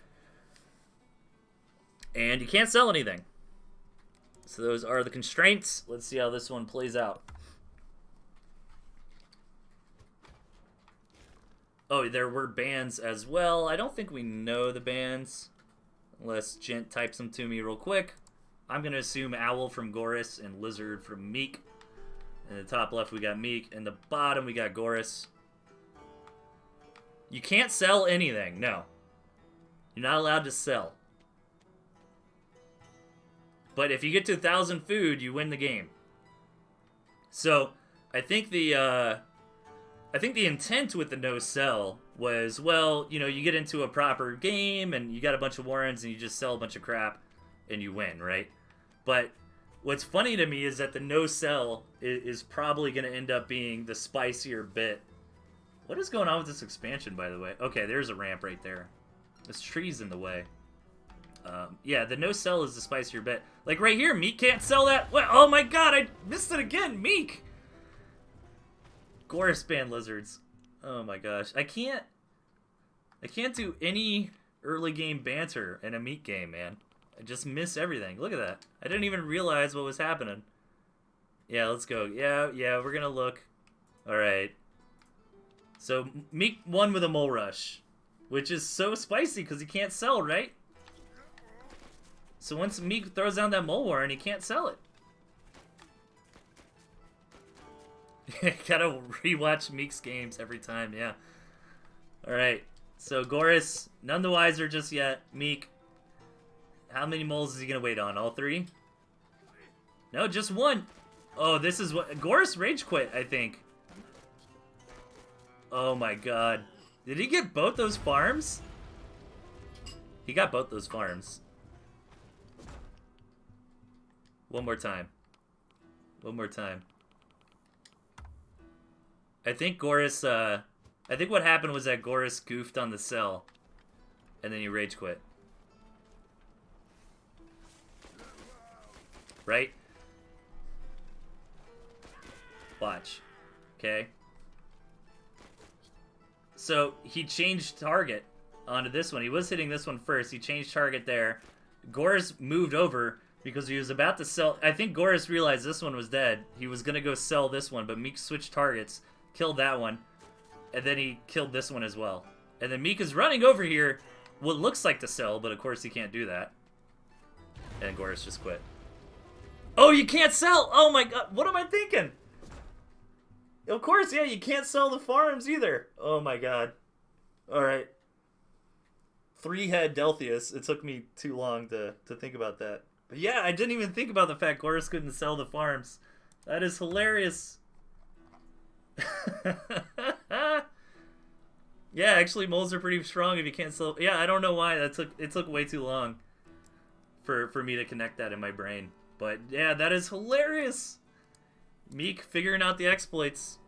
And you can't sell anything. So those are the constraints. Let's see how this one plays out. Oh, there were bans as well. I don't think we know the bans. Unless Gent types them to me real quick. I'm going to assume Owl from Goris and Lizard from Meek. In the top left, we got Meek. In the bottom, we got Goris. You can't sell anything. No. You're not allowed to sell. But if you get to 1,000 food, you win the game. So, I think the intent with the no sell was, well, you know, you get into a proper game and you got a bunch of warrants and you just sell a bunch of crap and you win, right? But what's funny to me is that the no sell is probably going to end up being the spicier bit. What is going on with this expansion, by the way? Okay, there's a ramp right there. This tree's in the way. Yeah, the no sell is the spicier bit. Like right here, Meek can't sell that. What? Oh my god, I missed it again, Meek! Goris ban lizards. Oh my gosh. I can't do any early game banter in a Meek game, man. I just miss everything. Look at that. I didn't even realize what was happening. Yeah, let's go. Yeah, we're gonna look. Alright. So, Meek won with a mole rush. Which is so spicy because he can't sell, right? So once Meek throws down that mole warren, he can't sell it. Gotta rewatch Meek's games every time, yeah. Alright, so Goris, none the wiser just yet. Meek, how many moles is he gonna wait on? All 3? No, just 1. Oh, this is what... Goris rage quit, I think. Oh my god. Did he get both those farms? He got both those farms. One more time. One more time. I think Goris, I think what happened was that Goris goofed on the cell. And then he rage quit. Right? Watch. Okay? So, he changed target onto this one. He was hitting this one first. He changed target there. Goris moved over because he was about to sell... I think Goris realized this one was dead. He was going to go sell this one, but Meek switched targets. Killed that one, and then he killed this one as well. And then Meek is running over here, what looks like to sell, but of course he can't do that. And Goris just quit. Oh, you can't sell! Oh my god, what am I thinking? Of course, yeah, you can't sell the farms either. Oh my god. Alright. 3-head Delphius. It took me too long to think about that. But yeah, I didn't even think about the fact Goris couldn't sell the farms. That is hilarious. Yeah, actually moles are pretty strong if you can't sell. Yeah, I don't know why it took way too long for me to connect that in my brain. But yeah, that is hilarious. Meek figuring out the exploits.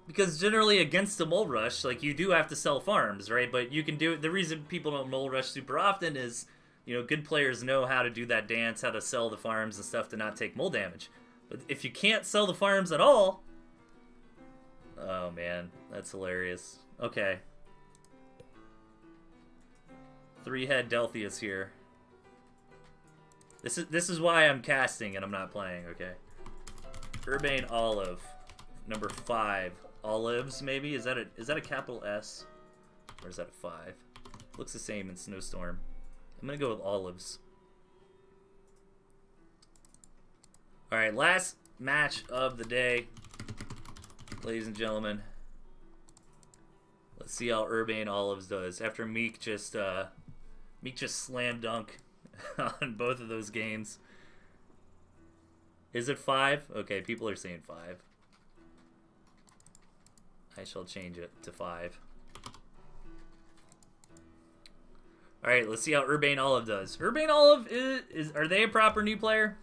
Because generally against the mole rush, like, you do have to sell farms, right? But you can do it. The reason people don't mole rush super often is, you know, good players know how to do that dance, how to sell the farms and stuff to not take mole damage. But if you can't sell the farms at all... Oh, man. That's hilarious. Okay. 3-head Delphius here. This is why I'm casting and I'm not playing, okay? Urbane Olive. Number 5. Olives, maybe? Is that a capital S? Or is that a 5? Looks the same in Snowstorm. I'm gonna go with Olives. Alright, last match of the day, ladies and gentlemen. Let's see how Urbane Olives does after Meek just slam dunk on both of those games. Is it 5? Okay, people are saying 5. I shall change it to 5. Alright, let's see how Urbane Olive does. Urbane Olive are they a proper new player?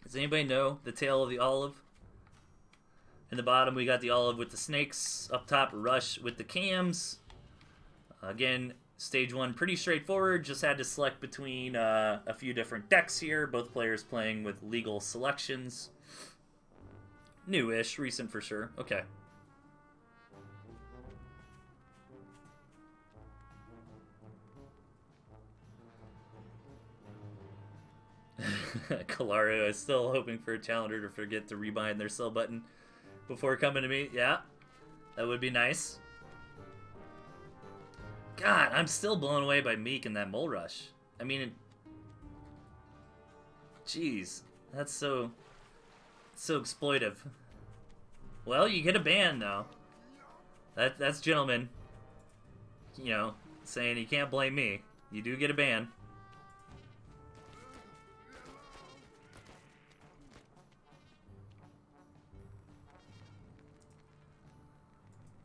Does anybody know the tail of the olive? In the bottom, we got the olive with the snakes. Up top, Rush with the cams. Again, stage 1, pretty straightforward. Just had to select between a few different decks here. Both players playing with legal selections. New-ish, recent for sure. Okay. Kalario is still hoping for a challenger to forget to rebind their sell button before coming to me. Yeah, that would be nice. God, I'm still blown away by Meek and that mole rush. I mean, jeez, that's so exploitive. Well, you get a ban though. That's gentleman. You know, saying you can't blame me. You do get a ban.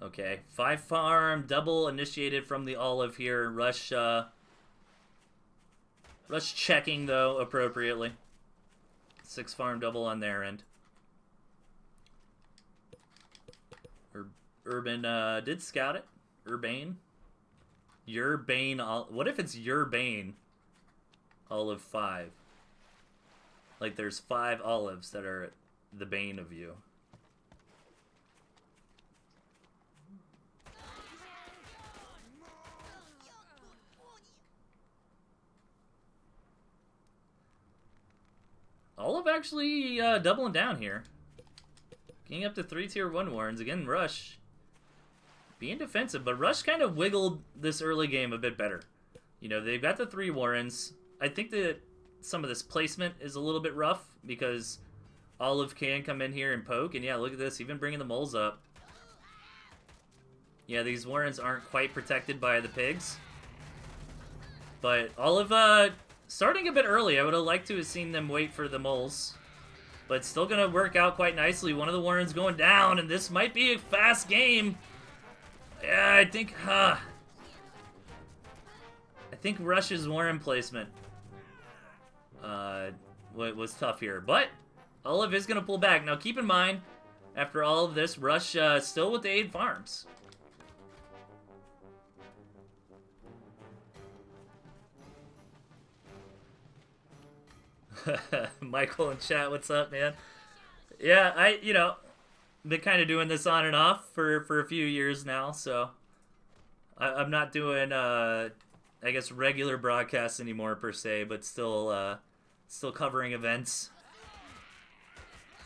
Okay, 5 farm, double initiated from the olive here. Rush checking though appropriately. 6 farm double on their end. Urban did scout it. Urbane. Your Bane. What if it's your Bane? Olive 5. Like there's 5 olives that are the bane of you. Olive actually doubling down here. Getting up to 3 tier 1 warrens. Again, Rush being defensive, but Rush kind of wiggled this early game a bit better. You know, they've got the 3 warrens. I think that some of this placement is a little bit rough because Olive can come in here and poke. And yeah, look at this, even bringing the moles up. Yeah, these warrens aren't quite protected by the pigs. But Olive, starting a bit early. I would have liked to have seen them wait for the moles. But still going to work out quite nicely. One of the warrens going down, and this might be a fast game. Yeah, I think Rush's warren placement was tough here. But Olive is going to pull back. Now keep in mind, after all of this, Rush still with the 8 farms. Michael in chat, what's up, man? Yeah, been kind of doing this on and off for a few years now, so I'm not doing, I guess, regular broadcasts anymore per se, but still covering events.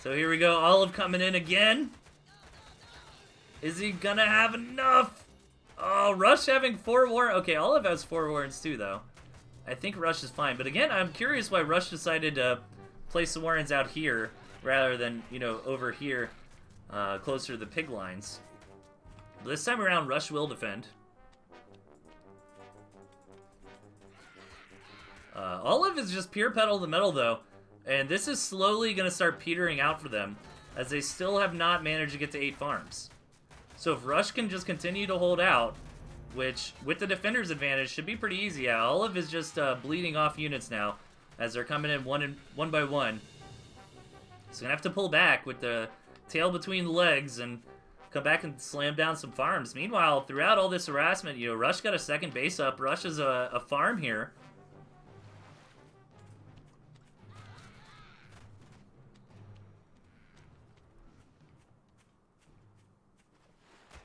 So here we go, Olive coming in again. Is he gonna have enough? Oh, Rush having 4 warrens. Okay, Olive has 4 warrens too, though. I think Rush is fine. But again, I'm curious why Rush decided to place the warrens out here rather than, over here, closer to the pig lines. But this time around, Rush will defend. Olive is just pure pedal to the metal, though. And this is slowly going to start petering out for them, as they still have not managed to get to 8 farms. So if Rush can just continue to hold out, which, with the defender's advantage, should be pretty easy. Yeah, Olive is just bleeding off units now as they're coming in one by one. So gonna have to pull back with the tail between the legs and come back and slam down some farms. Meanwhile, throughout all this harassment, Rush got a second base up. Rush is a farm here.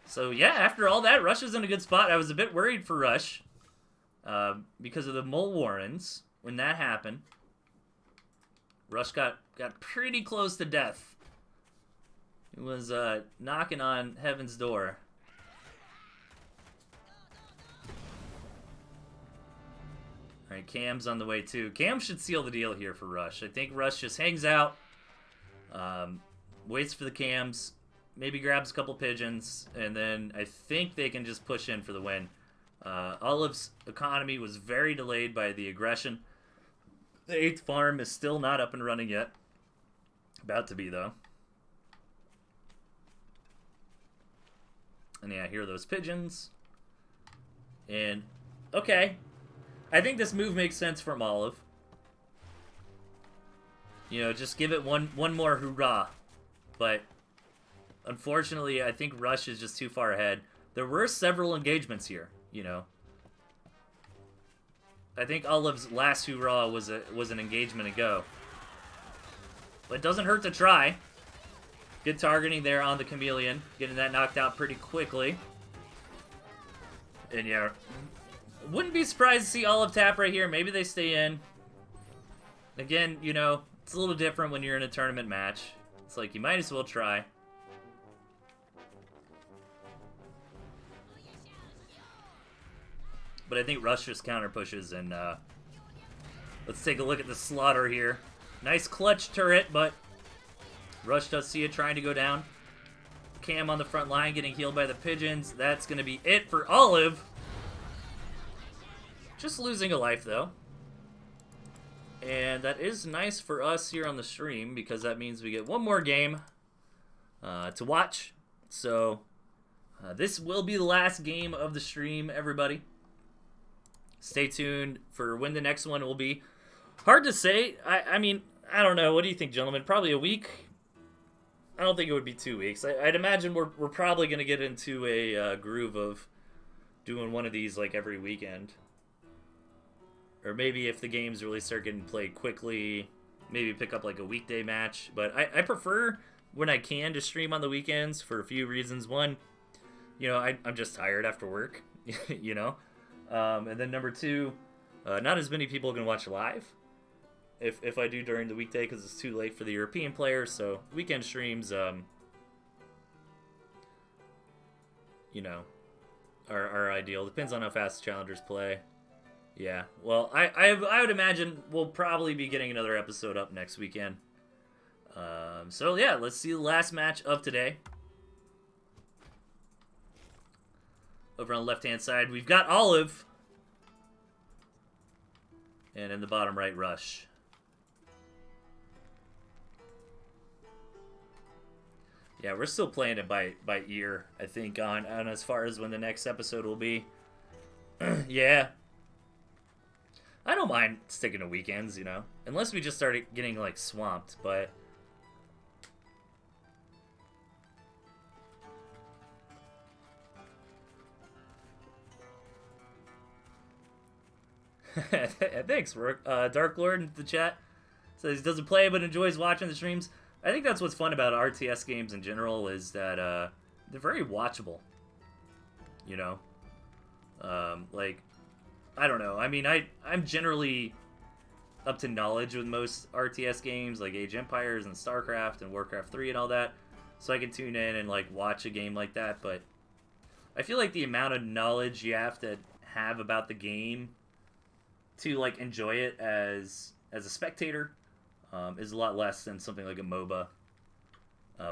So yeah, after all that, Rush is in a good spot. I was a bit worried for Rush because of the mole warrens when that happened. Rush got pretty close to death. He was knocking on heaven's door. All right, Cam's on the way too. Cam should seal the deal here for Rush. I think Rush just hangs out, waits for the Cams, maybe grabs a couple pigeons, and then I think they can just push in for the win. Olive's economy was very delayed by the aggression. The 8th farm is still not up and running yet. About to be, though. And yeah, I hear those pigeons. And, okay. I think this move makes sense from Olive. Just give it one more hoorah. But unfortunately, I think Rush is just too far ahead. There were several engagements here, I think Olive's last hoorah was an engagement ago. But it doesn't hurt to try. Good targeting there on the Chameleon. Getting that knocked out pretty quickly. And yeah, wouldn't be surprised to see Olive tap right here. Maybe they stay in. Again, you know, it's a little different when you're in a tournament match. It's like you might as well try. But I think Rush just counter pushes, and let's take a look at the slaughter here. Nice clutch turret, but Rush does see it trying to go down. Cam on the front line getting healed by the pigeons. That's going to be it for Olive. Just losing a life, though. And that is nice for us here on the stream, because that means we get one more game to watch. So this will be the last game of the stream, everybody. Stay tuned for when the next one will be. Hard to say. I mean, I don't know. What do you think, gentlemen? Probably a week? I don't think it would be 2 weeks. I'd imagine we're probably going to get into a groove of doing one of these like every weekend. Or maybe if the games really start getting played quickly, maybe pick up like a weekday match. But I prefer when I can to stream on the weekends for a few reasons. One, you know, I'm just tired after work, you know. And then number two, not as many people can watch live if I do during the weekday, because it's too late for the European players. So weekend streams, you know, are ideal. Depends on how fast the challengers play. Yeah, well, I would imagine we'll probably be getting another episode up next weekend. So yeah, let's see the last match of today. Over on the left-hand side, we've got Olive. And in the bottom right, Rush. Yeah, we're still playing it by ear, I think, on as far as when the next episode will be. Yeah. I don't mind sticking to weekends, you know. Unless we just started getting, like, swamped, but... Thanks, Dark Lord in the chat says he doesn't play but enjoys watching the streams. I think that's what's fun about RTS games in general, is that they're very watchable. You know, like, I don't know. I mean, I'm generally up to knowledge with most RTS games, like Age of Empires and StarCraft and Warcraft 3 and all that, so I can tune in and like watch a game like that. But I feel like the amount of knowledge you have to have about the game to like enjoy it as a spectator is a lot less than something like a MOBA,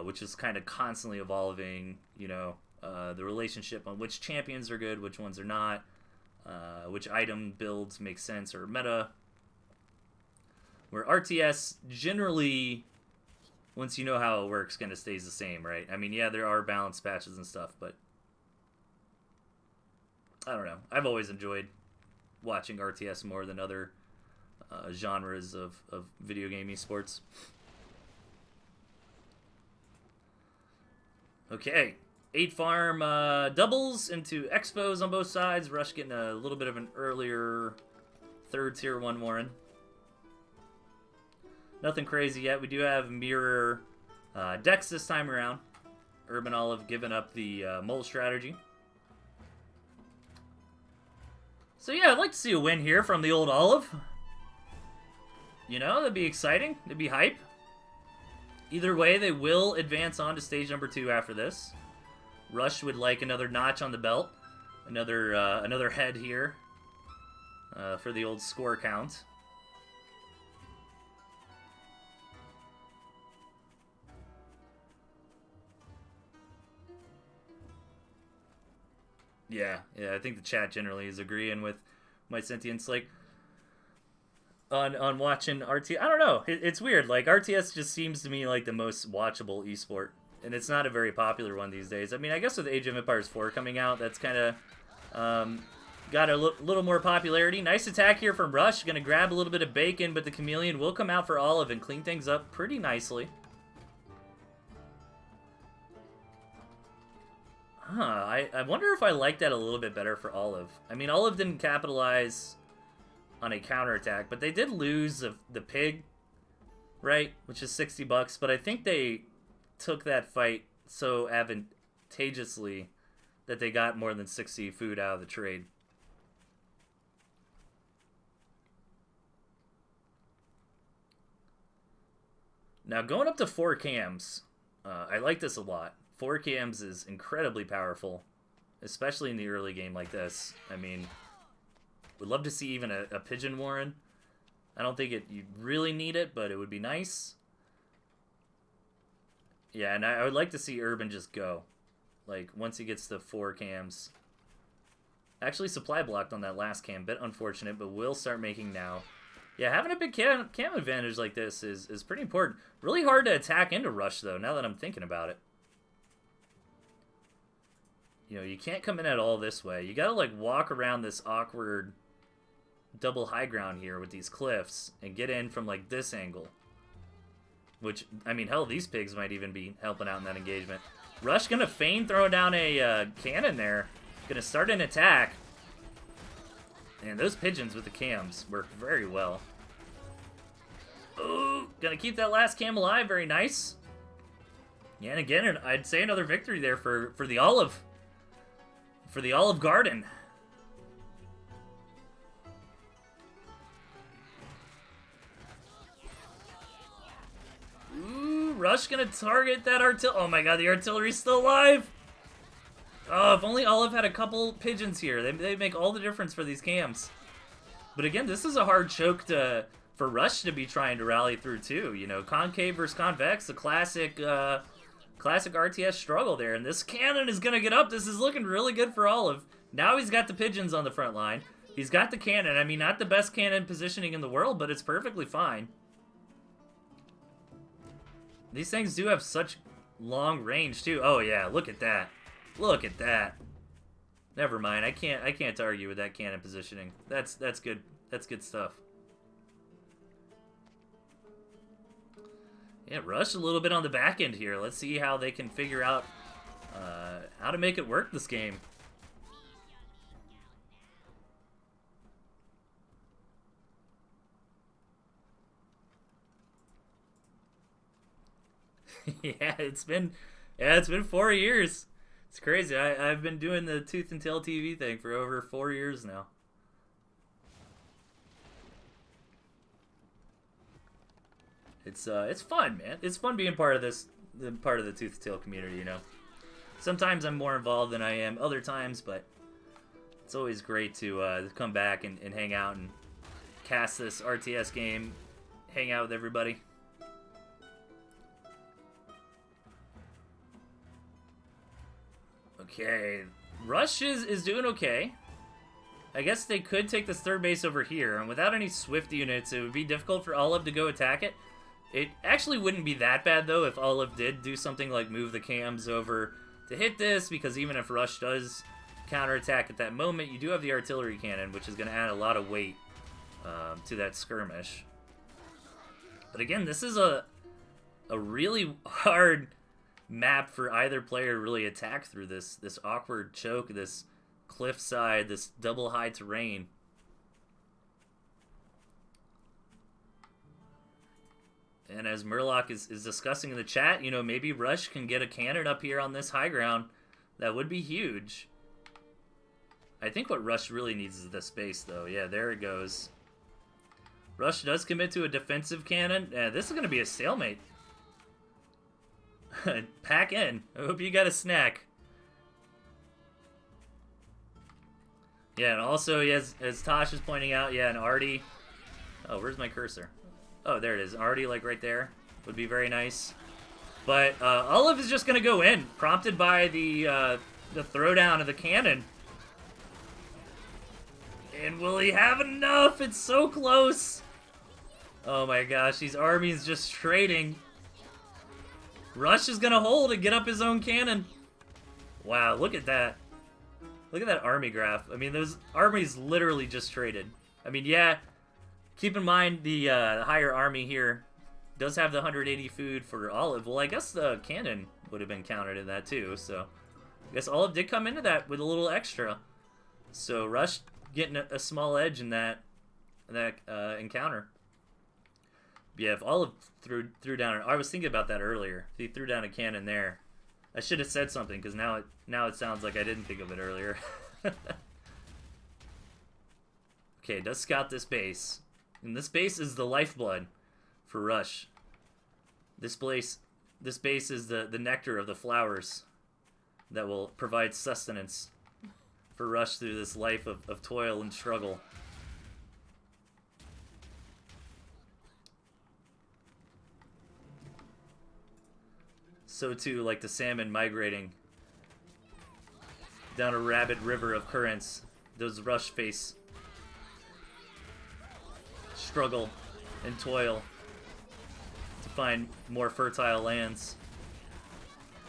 which is kind of constantly evolving. You know, the relationship on which champions are good, which ones are not, which item builds make sense or meta. Where RTS generally, once you know how it works, kind of stays the same, right? I mean, yeah, there are balance patches and stuff, but I don't know. I've always enjoyed watching RTS more than other genres of video game esports. Okay, 8 farm doubles into expos on both sides. Rush getting a little bit of an earlier third tier 1 Warren. Nothing crazy yet. We do have mirror decks this time around. Urban Olive giving up the mole strategy. So yeah, I'd like to see a win here from the old Olive. You know, that'd be exciting. It'd be hype. Either way, they will advance on to stage number 2 after this. Rush would like another notch on the belt. Another head here for the old score count. Yeah, I think the chat generally is agreeing with my sentience. Like, on watching RTS, I don't know. It's weird. Like, RTS just seems to me like the most watchable esport, and it's not a very popular one these days. I mean, I guess with Age of Empires 4 coming out, that's kind of got a little more popularity. Nice attack here from Rush. Going to grab a little bit of bacon, but the Chameleon will come out for Olive and clean things up pretty nicely. Huh, I wonder if I like that a little bit better for Olive. I mean, Olive didn't capitalize on a counterattack, but they did lose the pig, right? Which is $60, but I think they took that fight so advantageously that they got more than 60 food out of the trade. Now, going up to 4 cams, I like this a lot. 4 cams is incredibly powerful, especially in the early game like this. I mean, would love to see even a Pigeon Warren. I don't think you really need it, but it would be nice. Yeah, and I would like to see Urban just go. Like, once he gets to 4 cams. Actually, supply blocked on that last cam. Bit unfortunate, but will start making now. Yeah, having a big cam advantage like this is pretty important. Really hard to attack into Rush, though, now that I'm thinking about it. You know, you can't come in at all this way. You gotta, like, walk around this awkward double high ground here with these cliffs and get in from, like, this angle. Which, I mean, hell, these pigs might even be helping out in that engagement. Rush gonna feign throw down a cannon there. Gonna start an attack. And those pigeons with the cams work very well. Oh, gonna keep that last cam alive. Very nice. Yeah, and again, I'd say another victory there for the Olive. For the Olive Garden. Ooh, Rush gonna target that artillery. Oh my god, the artillery's still alive. Oh, if only Olive had a couple pigeons here. They make all the difference for these cams. But again, this is a hard choke for Rush to be trying to rally through too. You know, concave versus convex, the classic RTS struggle there. And this cannon is gonna get up. This is looking really good for Olive. Now he's got the pigeons on the front line. He's got the cannon. I mean, not the best cannon positioning in the world, but it's perfectly fine. These things do have such long range too. Oh yeah, look at that. Look at that. Never mind. I can't argue with that cannon positioning. That's good. That's good stuff. Yeah, Rush a little bit on the back end here. Let's see how they can figure out how to make it work this game. Yeah, it's been 4 years. It's crazy. I've been doing the Tooth and Tail TV thing for over 4 years now. It's fun, man. It's fun being part of part of the Tooth and Tail community, you know. Sometimes I'm more involved than I am other times, but it's always great to come back and hang out and cast this RTS game, hang out with everybody. Okay, Rush is doing okay. I guess they could take this third base over here, and without any Swift units, it would be difficult for Olive to go attack it. It actually wouldn't be that bad, though, if Olive did do something like move the cams over to hit this, because even if Rush does counterattack at that moment, you do have the artillery cannon, which is going to add a lot of weight to that skirmish. But again, this is a really hard map for either player to really attack through this awkward choke, this cliffside, this double high terrain. And as Murloc is discussing in the chat, you know, maybe Rush can get a cannon up here on this high ground. That would be huge. I think what Rush really needs is the space, though. Yeah, there it goes. Rush does commit to a defensive cannon. This is going to be a stalemate. Pack in. I hope you got a snack. Yeah, and also, as Tosh is pointing out, yeah, and Artie. Oh, where's my cursor? Oh, there it is. Artie, like, right there. Would be very nice. But Olive is just going to go in, prompted by the throwdown of the cannon. And will he have enough? It's so close. Oh my gosh, these armies just trading. Rush is going to hold and get up his own cannon. Wow, look at that. Look at that army graph. I mean, those armies literally just traded. I mean, yeah, keep in mind the higher army here does have the 180 food for Olive. Well, I guess the cannon would have been counted in that too, so I guess Olive did come into that with a little extra. So Rush getting a small edge in that encounter. Yeah, if Olive threw down, I was thinking about that earlier. If he threw down a cannon there, I should have said something because now it sounds like I didn't think of it earlier. Okay, does scout this base, and this base is the lifeblood for Rush. This base is the nectar of the flowers that will provide sustenance for Rush through this life of toil and struggle. So too, like the salmon migrating down a rabid river of currents, those Rush face struggle and toil to find more fertile lands.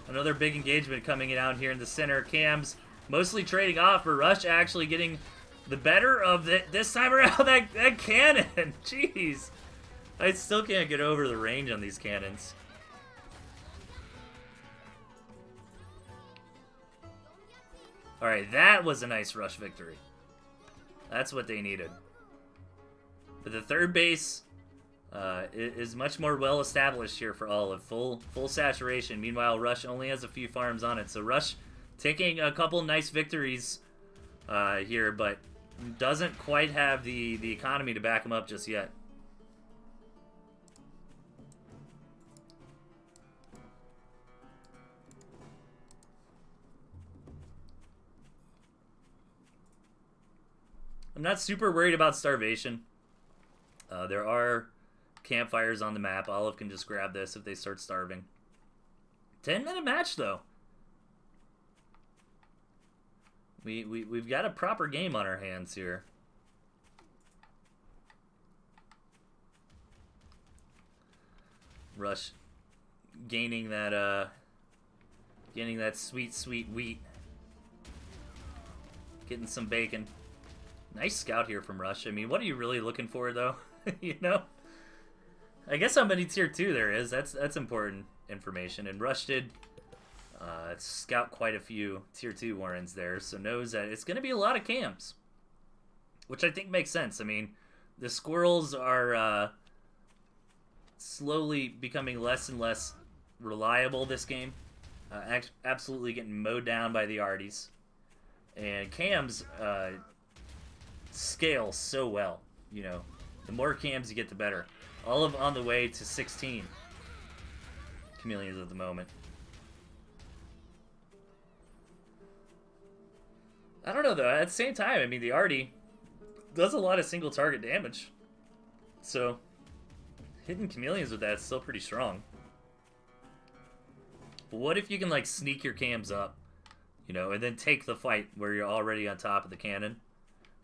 Another big engagement coming out here in the center. Cam's mostly trading off, but Rush actually getting the better of it this time around. That cannon, jeez. I still can't get over the range on these cannons. Alright, that was a nice Rush victory. That's what they needed. But the third base is much more well established here for Olive. Full saturation. Meanwhile, Rush only has a few farms on it. So Rush taking a couple nice victories here, but doesn't quite have the economy to back him up just yet. I'm not super worried about starvation. There are campfires on the map. Olive can just grab this if they start starving. 10-minute match, though. We've got a proper game on our hands here. Rush gaining that sweet wheat. Getting some bacon. Nice scout here from Rush. I mean, what are you really looking for, though? You know? I guess how many tier 2 there is. That's important information. And Rush did scout quite a few tier 2 Warrens there, so knows that it's going to be a lot of camps. Which I think makes sense. I mean, the squirrels are slowly becoming less and less reliable this game. Absolutely getting mowed down by the Arties. And cams scale so well, you know. The more cams you get, the better. Olive on the way to 16 chameleons at the moment. I don't know, though. At the same time, I mean, the Artie does a lot of single target damage. So, hitting chameleons with that is still pretty strong. But what if you can, like, sneak your cams up, you know, and then take the fight where you're already on top of the cannon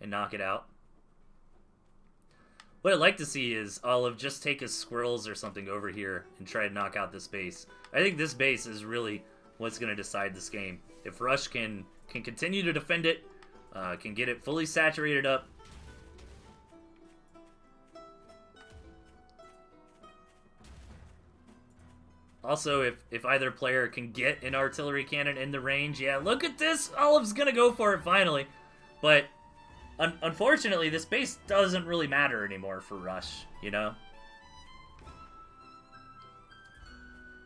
and knock it out? What I'd like to see is Olive just take his squirrels or something over here and try to knock out this base. I think this base is really what's going to decide this game. If Rush can continue to defend it, can get it fully saturated up. Also, if either player can get an artillery cannon in the range, yeah, look at this! Olive's going to go for it finally. But unfortunately, this base doesn't really matter anymore for Rush, you know?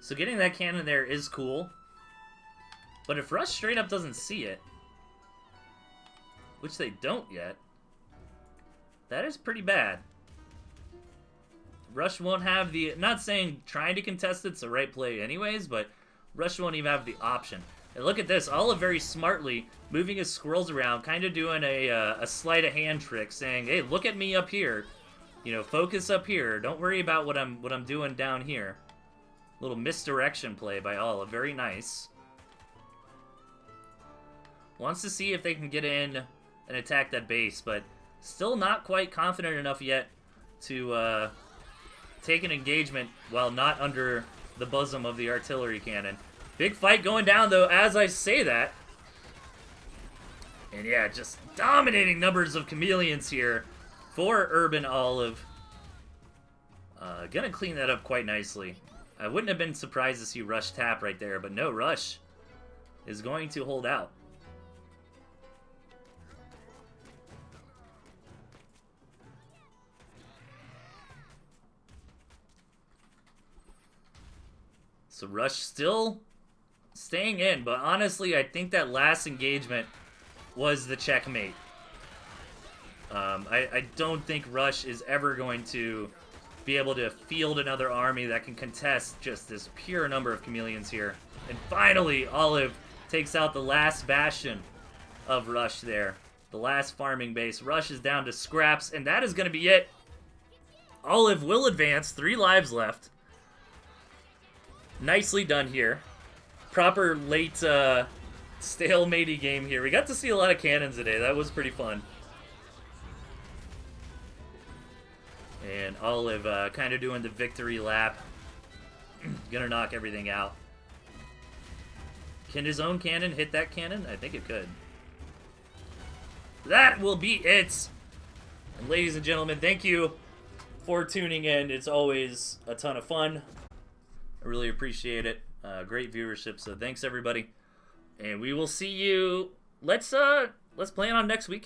So getting that cannon there is cool. But if Rush straight up doesn't see it, which they don't yet, that is pretty bad. Rush won't have the... Not saying trying to contest it's the right play anyways, but Rush won't even have the option. And look at this. Olive very smartly moving his squirrels around, kind of doing a sleight of hand trick, saying, hey, look at me up here. You know, focus up here. Don't worry about what I'm doing down here. Little misdirection play by Olive. Very nice. Wants to see if they can get in and attack that base, but still not quite confident enough yet to take an engagement while not under the bosom of the artillery cannon. Big fight going down, though, as I say that. And yeah, just dominating numbers of chameleons here for Urban Olive. Gonna clean that up quite nicely. I wouldn't have been surprised to see Rush tap right there, but no, Rush is going to hold out. So Rush still staying in, but honestly, I think that last engagement was the checkmate. I don't think Rush is ever going to be able to field another army that can contest just this pure number of chameleons here. And finally, Olive takes out the last bastion of Rush there. The last farming base. Rush is down to scraps, and that is going to be it. Olive will advance. 3 lives left. Nicely done here. Proper late stalematey game here. We got to see a lot of cannons today. That was pretty fun. And Olive kind of doing the victory lap. Gonna knock everything out. Can his own cannon hit that cannon? I think it could. That will be it. And ladies and gentlemen, thank you for tuning in. It's always a ton of fun. I really appreciate it. Great viewership, so thanks everybody. And we will see you. Let's plan on next week.